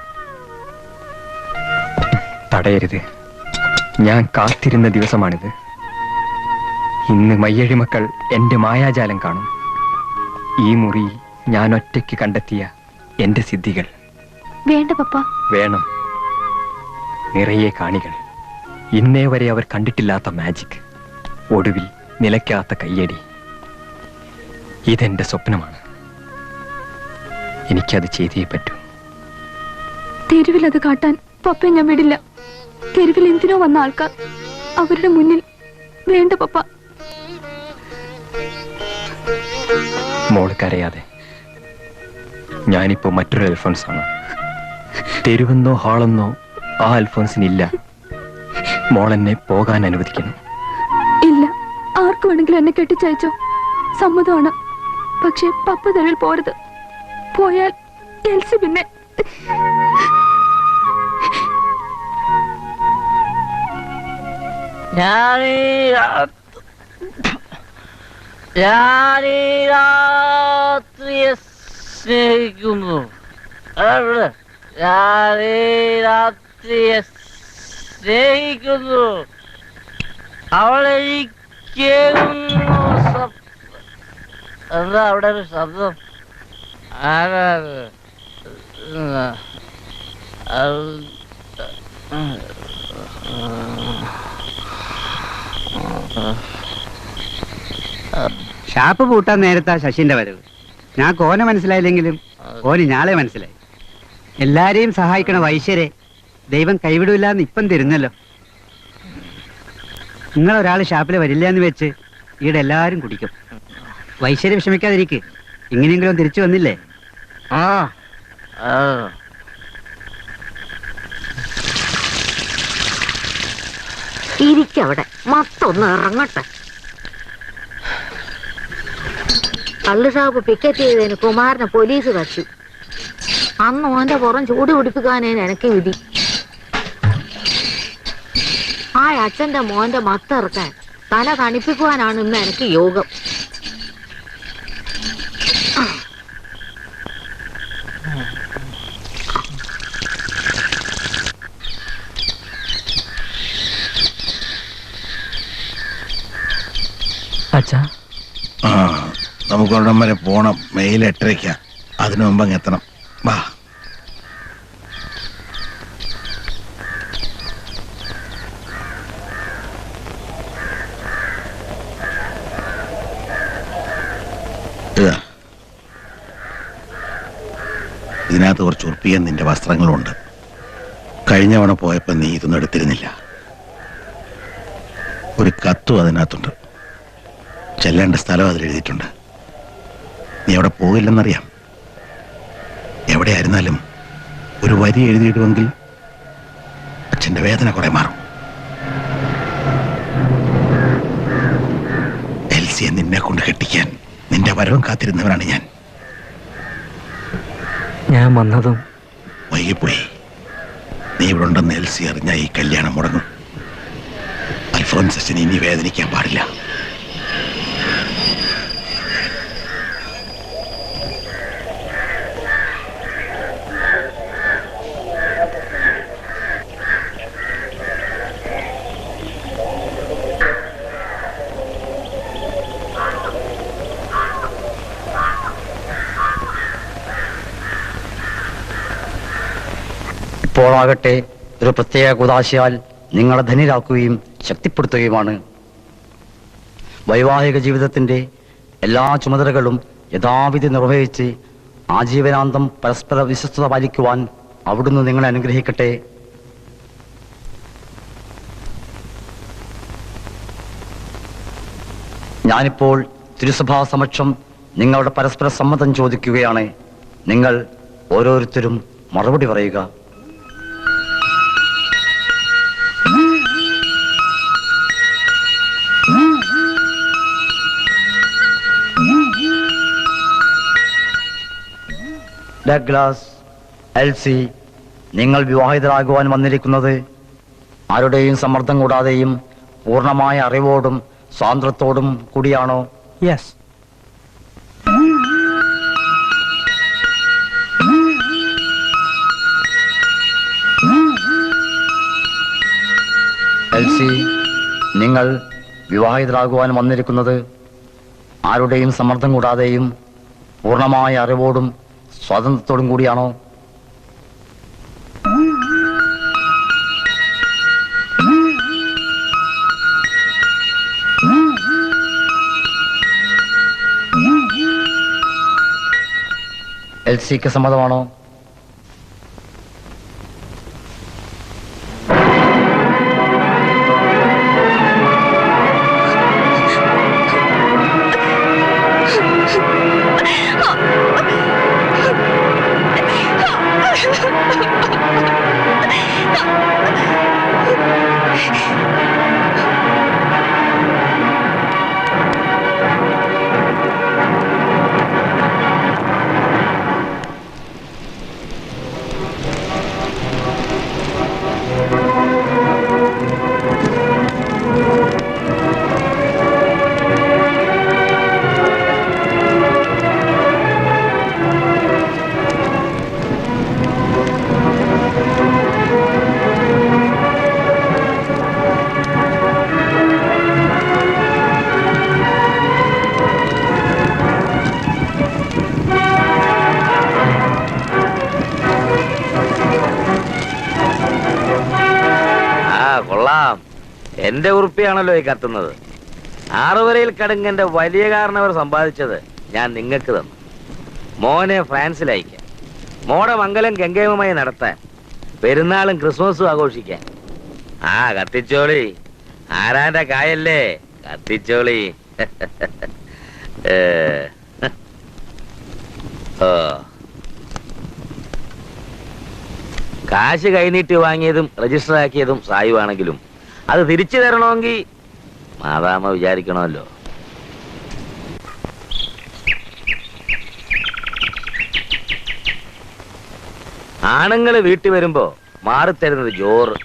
തടയരുത്. ഞാൻ കാത്തിരുന്ന ദിവസമാണിത്. ഇന്ന് മയ്യഴി മക്കൾ എന്റെ മായാജാലം കാണും. ഈ മുറി ഞാൻ ഒറ്റയ്ക്ക് കണ്ടെത്തിയ എന്റെ സിദ്ധികൾ. വേണ്ട പപ്പ. വേണം. നിറയെ കാണികൾ. ഇന്നേ വരെ അവർ കണ്ടിട്ടില്ലാത്ത മാജിക്. ഒടുവിൽ നിലയ്ക്കാത്ത കയ്യടി. ഇതെന്റെ സ്വപ്നമാണ്. എനിക്കത് ചെയ്തേ പറ്റൂ. തെരുവിൽ അത് കാട്ടാൻ പപ്പയെ ഞാൻ വിടില്ല. തെരുവിൽ എന്തിനോ വന്ന ആൾക്കാർ, അവരുടെ മുന്നിൽ വേണ്ട പപ്പ. മോള് കരയാതെ. ഞാനിപ്പോ മറ്റൊരു അൽഫോൺസ് ആണ്. തെരുവെന്നോ ഹാളെന്നോ ആ അൽഫോൺസിനില്ല. മോളെന്നെ പോകാൻ അനുവദിക്കണം. ഇല്ല, ആർക്ക് വേണമെങ്കിലും എന്നെ കെട്ടിച്ചയച്ചോ, സമ്മതമാണ്. പക്ഷെ പപ്പ തെരുവിൽ പോരുത്. പോയാൽ എൽസി പിന്നെ ഞാനീ രാത്രിയെ സ്നേഹിക്കുന്നു. ഞാനീ രാത്രിയെ സ്നേഹിക്കുന്നു. അവളെനിക്ക് എന്താ അവിടെ ഒരു ശബ്ദം? ആരാണ്? ഷാപ്പ് പൂട്ടാൻ നേരത്താ ശശിന്റെ വരവ്. ഞാൻ കോനെ മനസ്സിലായില്ലെങ്കിലും കോന് ഞാളെ മനസ്സിലായി. എല്ലാരെയും സഹായിക്കണ വൈശ്യരെ ദൈവം കൈവിടില്ലെന്ന് ഇപ്പം തരുന്നല്ലോ. നിങ്ങളൊരാൾ ഷാപ്പിൽ വരില്ല എന്ന് വെച്ച് ഈടെ എല്ലാരും കുടിക്കും. വൈശ്യരെ വിഷമിക്കാതിരിക്ക്. എങ്ങനെയെങ്കിലും തിരിച്ചു വന്നില്ലേ? ഇരിക്കവിടെ, മൊത്തൊന്ന് ഇറങ്ങട്ടെ. കള്ള് ഷാപ്പ് പിക്കറ്റ് ചെയ്തതിന് കുമാരനെ പോലീസ് കച്ചു. അന്ന് ഓന്റെ പുറം ചൂട് പിടിപ്പിക്കാനേ എനിക്ക് വിധി. ആ അച്ഛന്റെ മോന്റെ മത്തിറക്കാൻ തല തണിപ്പിക്കുവാനാണ് ഇന്ന് എനിക്ക് യോഗം. അച്ഛാ, നമുക്ക് ഒരിടം വരെ പോണം. മെയിൽ 8:30. അതിനു മുമ്പ് അങ്ങ് എത്തണം. വാ. ഇതിനകത്ത് കുറച്ച് ഉറപ്പിക്കാൻ നിന്റെ വസ്ത്രങ്ങളുണ്ട്. കഴിഞ്ഞ തവണ പോയപ്പോ നീ ഇതൊന്നും എടുത്തിരുന്നില്ല. ഒരു കത്തും അതിനകത്തുണ്ട്. ചെല്ലേണ്ട സ്ഥലം അതിലെഴുതിയിട്ടുണ്ട്. നീ അവിടെ പോകില്ലെന്നറിയാം. എവിടെയായിരുന്നാലും ഒരു വരി എഴുതിയിടുമെങ്കിൽ അച്ഛൻ്റെ വേദന കുറെ മാറും. എൽസിയെ നിന്നെ കൊണ്ട് കെട്ടിക്കാൻ നിന്റെ വരവും കാത്തിരുന്നവനാണ് ഞാൻ. ഞാൻ വന്നതും വൈകിപ്പോയി. നീ ഇവിടെ ഉണ്ടെന്ന് എൽസി അറിഞ്ഞ ഈ കല്യാണം മുടങ്ങും. അൽഫോൻസസിനെ ഇനി വേദനിക്കാൻ പാടില്ല. ഇപ്പോഴാകട്ടെ ഒരു പ്രത്യേക കുദാശയാൽ നിങ്ങളെ ധനിരാക്കുകയും ശക്തിപ്പെടുത്തുകയുമാണ്. വൈവാഹിക ജീവിതത്തിന്റെ എല്ലാ ചുമതലകളും യഥാവിധി നിർവഹിച്ച് ആജീവനാന്തം പരസ്പര വിശ്വസ്തത പാലിക്കുവാൻ അവിടുന്ന് നിങ്ങളെ അനുഗ്രഹിക്കട്ടെ. ഞാനിപ്പോൾ തിരുസഭാ സമക്ഷം നിങ്ങളുടെ പരസ്പര സമ്മതം ചോദിക്കുകയാണ്. നിങ്ങൾ ഓരോരുത്തരും മറുപടി പറയുക. ഡഗ്ലാസ്, എൽസി, നിങ്ങൾ വിവാഹിതരാകുവാൻ വന്നിരിക്കുന്നത് ആരുടെയും സമ്മർദ്ദം കൂടാതെയും പൂർണ്ണമായ അറിവോടും സ്വാതന്ത്ര്യത്തോടും കൂടിയാണോ? യെസ്. എൽസി, നിങ്ങൾ വിവാഹിതരാകുവാൻ വന്നിരിക്കുന്നത് ആരുടെയും സമ്മർദ്ദം കൂടാതെയും പൂർണ്ണമായ അറിവോടും സ്വാതന്ത്ര്യത്തോടും കൂടിയാണോ? എൽസിക്ക് സമ്മതമാണോ? എന്റെ ഉറുപ്പിയാണല്ലോ ഈ കത്തുന്നത്. 6 വരയിൽ കടുങ്ങന്റെ വലിയ കാരണവർ സമ്പാദിച്ചത് ഞാൻ നിങ്ങൾക്ക് തന്നു. മോനെ ഫ്രാൻസിലയക്കാൻ, മോടെ മംഗലം ഗംഗേമമായി നടത്താൻ, പെരുന്നാളും ക്രിസ്മസും ആഘോഷിക്കാൻ. കത്തിച്ചോളി, ആരാന്റെ കായല്ലേ, കത്തിച്ചോളി. കാശ് കൈനീട്ടി വാങ്ങിയതും രജിസ്റ്റർ ആക്കിയതും സായുവാണെങ്കിലും അത് തിരിച്ചു തരണമെങ്കിൽ മാതാമ വിചാരിക്കണമല്ലോ. ആണുങ്ങള് വീട്ടിൽ വരുമ്പോ മാറിത്തരുന്നത് ജോറ്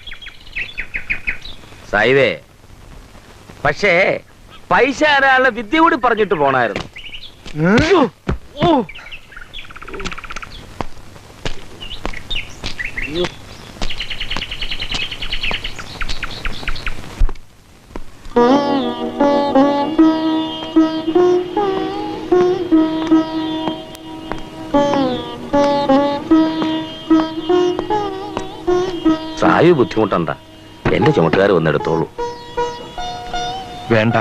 സായിവേ. പക്ഷേ പൈസ ആരാളുടെ വിദ്യ കൂടി പറഞ്ഞിട്ട് പോണായിരുന്നു. സായു ബുദ്ധിമുട്ടണ്ട, എന്റെ ചുമട്ടുകാർ വന്നെടുത്തോളൂ. വേണ്ട,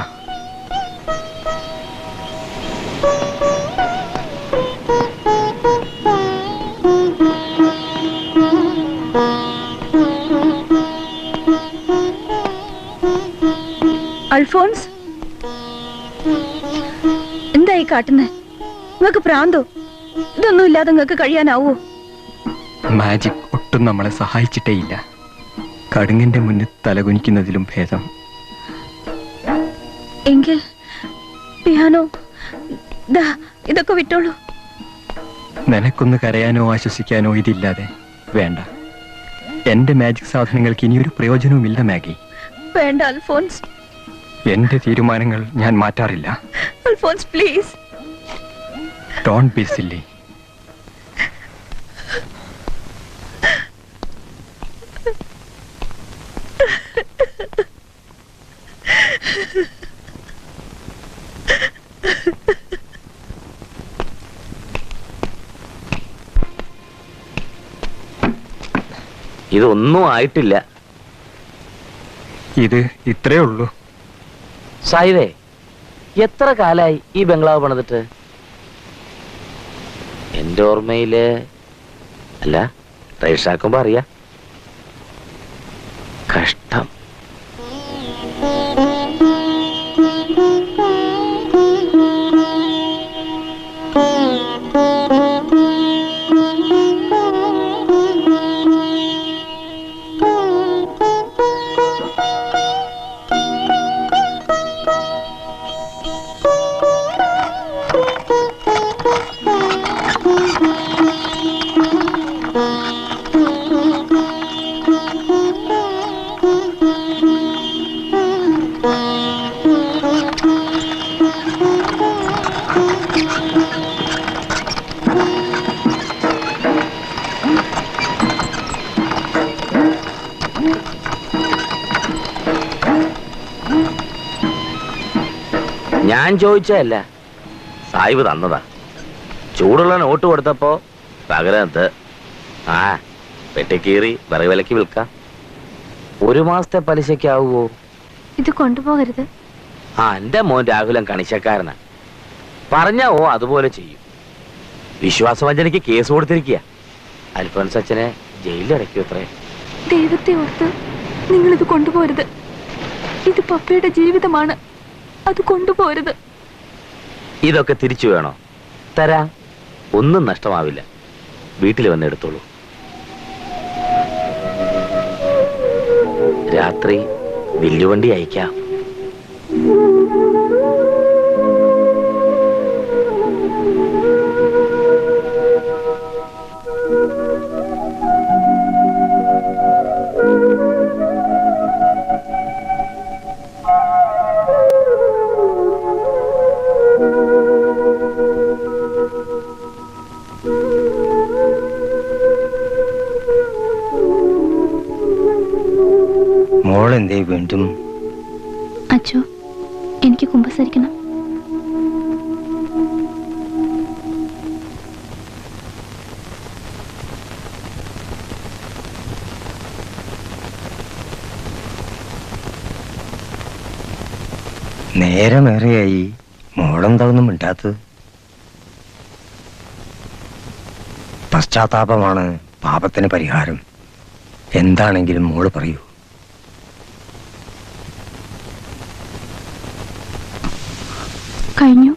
അൽഫോൺസ്, എന്തായി കാട്ടുന്നേ? നിങ്ങൾക്ക് പ്രാന്തോ? ഇതൊന്നും ഇല്ലാതെ നിങ്ങൾക്ക് കഴിയാനാവോ? മാജിക് ഒട്ടും നമ്മളെ സഹായിച്ചിട്ടേയില്ല. കടുങ്ങിന്റെ മുന്നിൽ തലകുനിക്കുന്നതിലും ഭേദം. എങ്കിൽ പിയാനോ ഇതൊക്കെ വിട്ടോളൂ. നിനക്കൊന്ന് കരയാനോ ആശ്വസിക്കാനോ ഇതില്ലാതെ വേണ്ട. എന്റെ മാജിക് സാധനങ്ങൾക്ക് ഇനിയൊരു പ്രയോജനവുമില്ല മാഗി. വേണ്ട അൽഫോൺസ്. എന്റെ തീരുമാനങ്ങൾ ഞാൻ മാറ്റാറില്ല. Alphonse please. Don't be silly. ഇതൊന്നും ആയിട്ടില്ല. ഇത് ഇത്രേ ഉള്ളൂ. സായിവേ, എത്ര കാലായി ഈ ബംഗ്ലാവ് പണിതിട്ട്? എന്റെ ഓർമ്മയില് അല്ല, രജിസ്റ്ററാക്കുമ്പോ അറിയാം. കഷ്ടം. ഞാൻ ചോദിച്ചതല്ല, സാഹിബ് തന്നതാ. ചൂടുള്ള നോട്ട് കൊടുത്തപ്പോ പകരം ആ വെട്ടിക്കീറി വിറക് വിലക്ക് വിൽക്കാം. 1 മാസത്തെ പലിശക്കാവുമോ? ഇത് കൊണ്ടുപോകരുത്. എന്റെ മോൻ രാഹുലൻ കണിശക്കാരനാ. പറഞ്ഞ അതുപോലെ ചെയ്യും. വിശ്വാസവഞ്ചനയ്ക്ക് കേസ് കൊടുത്തിരിക്കുക. അൽഫോൻസ് അച്ഛനെ ജയിലിലടയ്ക്കൂ അത്രേ. ദൈവത്തെ ഓർത്ത് നിങ്ങളിത് കൊണ്ടുപോകരുത്. ഇത് പപ്പയുടെ ജീവിതമാണ്. അത് കൊണ്ടുപോകരുത്. ഇതൊക്കെ തിരിച്ചു വേണോ? തരാം, ഒന്നും നഷ്ടമാവില്ല. വീട്ടിൽ വന്ന് എടുത്തോളൂ. രാത്രി വില്ലുവണ്ടി അയക്കാം. മോളെന്തേ വീണ്ടും? അച്ചോ, എനിക്ക് കുമ്പസരിക്കണം. നേരമേറെയായി. മോളെന്താ ഒന്നും മിണ്ടാത്തത്? പശ്ചാത്താപമാണ് പാപത്തിന് പരിഹാരം. എന്താണെങ്കിലും മോള് പറയൂ. കഴിഞ്ഞു.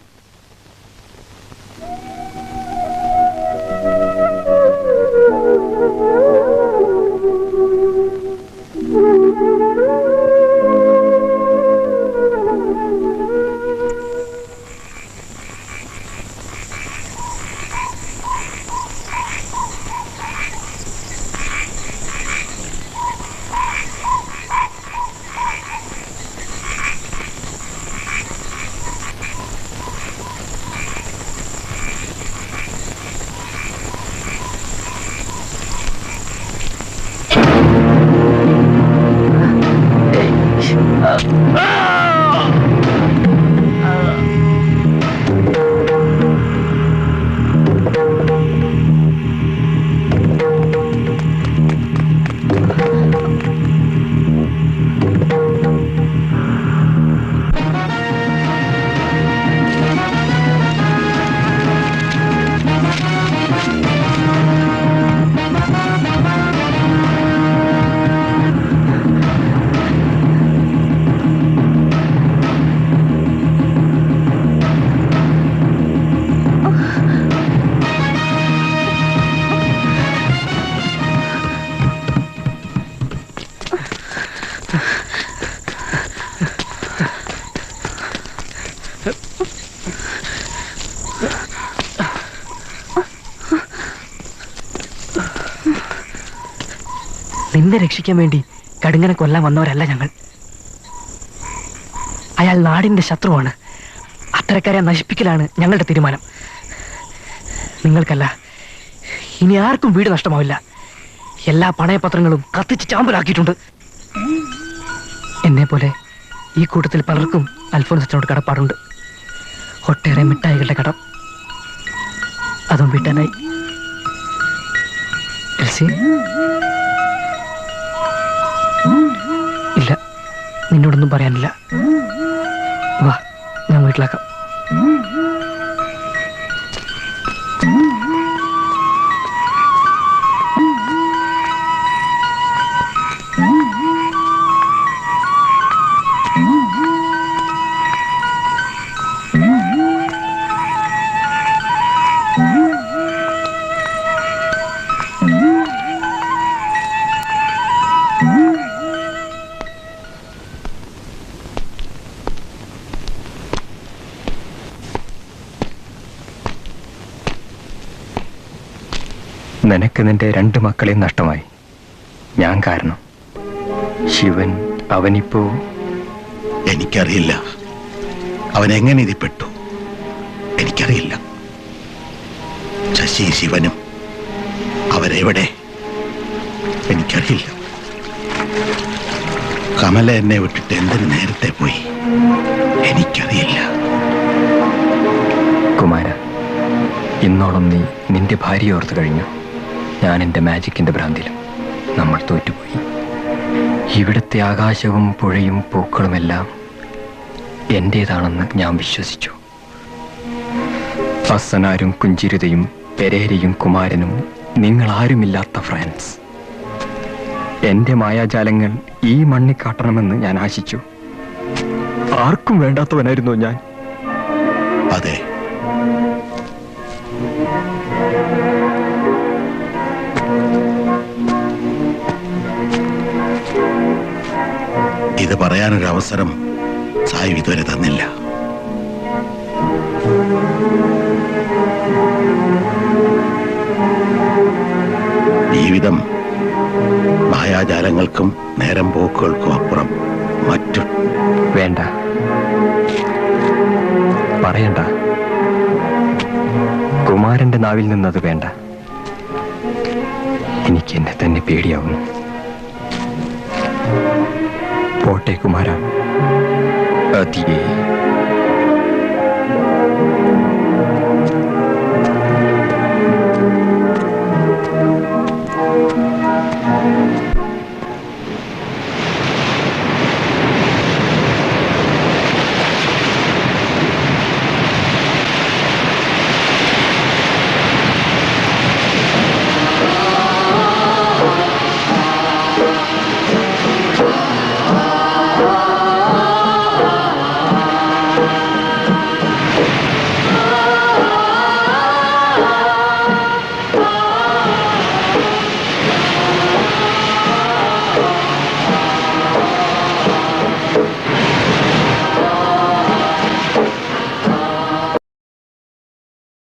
നിന്നെ രക്ഷിക്കാൻ വേണ്ടി കടുങ്ങനെ കൊല്ലാൻ വന്നവരല്ല ഞങ്ങൾ. അയാൾ നാടിന്റെ ശത്രുവാണ്. അത്തരക്കാരെ നശിപ്പിക്കലാണ് ഞങ്ങളുടെ തീരുമാനം. നിങ്ങൾക്കല്ല, ഇനി ആർക്കും വീട് നഷ്ടമാവില്ല. എല്ലാ പണയപത്രങ്ങളും കത്തിച്ച് ചാമ്പലാക്കിയിട്ടുണ്ട്. എന്നെ പോലെ ഈ കൂട്ടത്തിൽ പലർക്കും അൽഫോൻസ് അച്ഛനോട് കടപ്പാടുണ്ട്. ഒട്ടേറെ മിഠായികളുടെ കടം, അതും വീട്ടാനായി. ഇല്ല, നിന്നോടൊന്നും പറയാനില്ല. വാ, ഞാൻ വീട്ടിലാക്കാം. നിനക്ക് നിന്റെ 2 മക്കളെയും നഷ്ടമായി. ഞാൻ കാരണം. ശിവൻ അവനിപ്പോ... എനിക്കറിയില്ല അവനെങ്ങനെ ഇതിൽ പെട്ടു. എനിക്കറിയില്ല. ശശി ശിവനും അവരെവിടെ എനിക്കറിയില്ല. കമല എന്നെ വിട്ടിട്ട് എന്തിന് നേരത്തെ പോയി എനിക്കറിയില്ല. ഇന്നോളം നീ നിന്റെ ഭാര്യ ഓർത്ത് കഴിഞ്ഞു. ഞാൻ എൻ്റെ മാജിക്കിന്റെ ഭ്രാന്തിലും. നമ്മൾ തോറ്റുപോയി. ഇവിടുത്തെ ആകാശവും പുഴയും പൂക്കളുമെല്ലാം എന്റേതാണെന്ന് ഞാൻ വിശ്വസിച്ചു. അസനാരും കുഞ്ചിരിതയും പെരേരയും കുമാരനും നിങ്ങളാരുമില്ലാത്ത ഫ്രാൻസ്. എന്റെ മായാജാലങ്ങൾ ഈ മണ്ണിൽ കാട്ടണമെന്ന് ഞാൻ ആശിച്ചു. ആർക്കും വേണ്ടാത്തവനായിരുന്നു ഞാൻ. അതെ, ഇത് പറയാനൊരു അവസരം സായിബ് ഇതുവരെ തന്നില്ല. ജീവിതം മായാജാലങ്ങൾക്കും നേരം പോക്കുകൾക്കും അപ്പുറം മറ്റു വേണ്ട, പറയണ്ട. കുമാരന്റെ നാവിൽ നിന്നത് വേണ്ട. എനിക്ക് എന്നെ തന്നെ പേടിയാവുന്നു. പോട്ടെ കുമാര, അതിയേ.